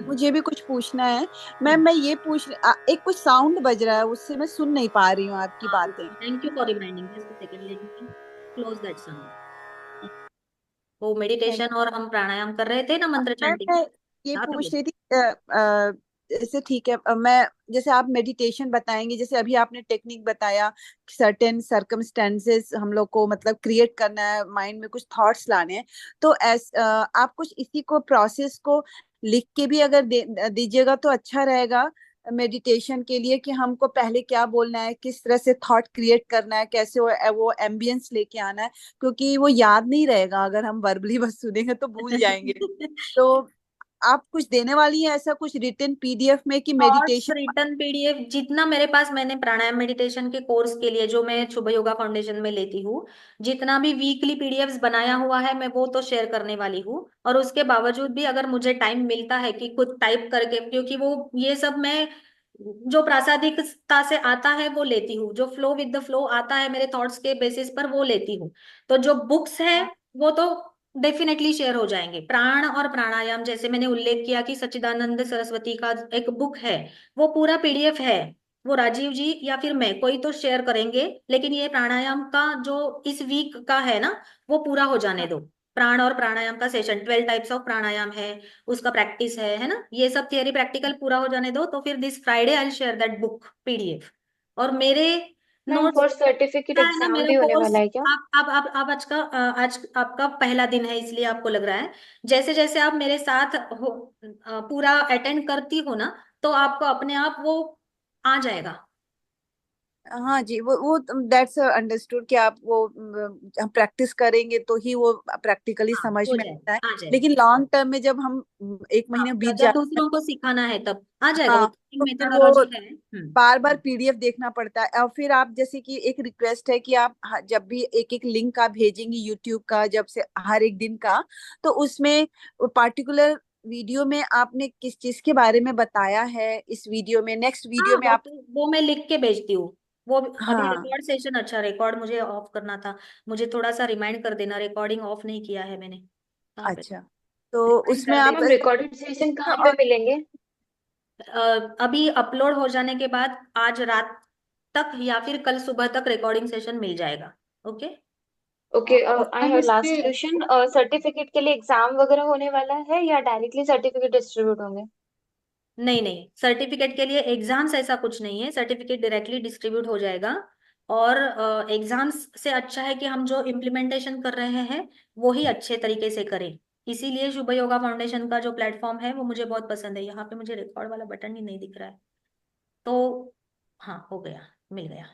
मुझे भी कुछ पूछना है। मैम मैं ये एक कुछ साउंड बज रहा है, उससे मैं सुन नहीं पा रही हूँ आपकी बातें। Thank you for reminding, just a second, let me close that sound. वो थैंक मेडिटेशन और हम प्राणायाम कर रहे थे ना, मंत्र मैम चैंटिंग। मैं ये यहाँ पे पूछ बोलो। रही थी जैसे ठीक है, मैं जैसे आप मेडिटेशन बताएंगे, जैसे अभी आपने टेक्निक बताया, सर्टेन सर्कमस्टेंसेस हम लोग को मतलब क्रिएट करना है, माइंड में कुछ थॉट्स लाने हैं, तो आप कुछ इसी को प्रोसेस को लिख के भी अगर दीजिएगा तो अच्छा रहेगा मेडिटेशन के लिए, कि हमको पहले क्या बोलना है, किस तरह से थॉट क्रिएट करना है, कैसे वो एम्बियंस लेके आना है, क्योंकि वो याद नहीं रहेगा अगर हम वर्बली बस सुनेंगे तो भूल जाएंगे। तो आप कुछ देने वाली हैं ऐसा कुछ रिटन पीडीएफ में कि थॉट्स मेडिटेशन? रिटर्न पीडीएफ जितना मेरे पास, मैंने प्राणायाम मेडिटेशन के कोर्स के लिए जो मैं शुभ योगा फाउंडेशन में लेती हूँ, जितना भी वीकली पीडीएफ्स बनाया हुआ है, मैं वो तो शेयर करने वाली हूँ। और उसके बावजूद भी अगर मुझे टाइम मिलता है कि खुद टाइप करके, क्योंकि वो ये सब मैं जो प्रासादिकता से आता है वो लेती हूँ, जो फ्लो विद द फ्लो आता है मेरे थॉट्स के बेसिस पर वो लेती हूँ। तो जो बुक्स है वो तो डेफिनेटली शेयर हो जाएंगे। प्राण और प्राणायाम, जैसे मैंने उल्लेख किया कि सच्चिदानंद सरस्वती का एक बुक है, वो पूरा पीडीएफ है, वो राजीव जी या फिर मैं कोई तो शेयर करेंगे। लेकिन ये प्राणायाम का जो इस वीक का है ना, वो पूरा हो जाने दो। प्राण और प्राणायाम का सेशन 12 टाइप्स ऑफ प्राणायाम है, उसका प्रैक्टिस है ना, ये सब थियरी प्रैक्टिकल पूरा हो जाने दो, तो फिर this Friday I share that book PDF. और मेरे मैम नोट्स फॉर सर्टिफिकेट है ना, एग्जाम मेरा भी होने कोर्स, वाला है क्या? आप आज का आज आपका पहला दिन है, इसलिए आपको लग रहा है। जैसे जैसे आप मेरे साथ हो, पूरा अटेंड करती हो ना, तो आपको अपने आप वो आ जाएगा। हाँ जी, वो दैट्स अंडरस्टूड कि आप वो हम प्रैक्टिस करेंगे तो ही वो प्रैक्टिकली हाँ, समझ हो में जाएगा, आता है। आ जाएगा। लेकिन लॉन्ग टर्म में जब हम एक महीने हाँ, बीत जब जाता है, दूसरों को सिखाना है तब आ जाएगा, वो हाँ, तो फिर वो मेथोडोलॉजी है। बार बार पीडीएफ देखना पड़ता है। और फिर आप जैसे कि एक रिक्वेस्ट है कि आप जब भी एक एक लिंक आप भेजेंगे यूट्यूब का, जब से हर एक दिन का, तो उसमें पर्टिकुलर वीडियो में आपने किस चीज के बारे में बताया है, इस वीडियो में, नेक्स्ट हाँ, वीडियो में आप। वो मैं लिख के भेजती हूँ। वो अभी हाँ, रिकॉर्ड सेशन, अच्छा रिकॉर्ड मुझे ऑफ करना था, मुझे थोड़ा सा रिमाइंड कर देना, रिकॉर्डिंग ऑफ नहीं किया है मैंने। कहाँ पे? अच्छा, तो रिमाइंड उसमें कर आप मैम देना। रिकॉर्डेड सेशन कहाँ पे और मिलेंगे? अभी अपलोड हो जाने के बाद आज रात तक या फिर कल सुबह तक रिकॉर्डिंग सेशन मिल जाएगा। Okay. Okay, I ma'am have इस लास्ट पे क्वेश्चन। सर्टिफिकेट के लिए एग्जाम वगैरह होने वाला है या डायरेक्टली सर्टिफिकेट डिस्ट्रीब्यूट होंगे? नहीं नहीं, सर्टिफिकेट के लिए एग्जाम्स ऐसा कुछ नहीं है, सर्टिफिकेट डायरेक्टली डिस्ट्रीब्यूट हो जाएगा। और एग्जाम्स से अच्छा है कि हम जो इम्प्लीमेंटेशन कर रहे हैं वो ही अच्छे तरीके से करें। इसीलिए शुभ योगा फाउंडेशन का जो प्लेटफॉर्म है वो मुझे बहुत पसंद है। यहाँ पे मुझे रिकॉर्ड वाला बटन ही नहीं दिख रहा है, तो हाँ, हो गया, मिल गया।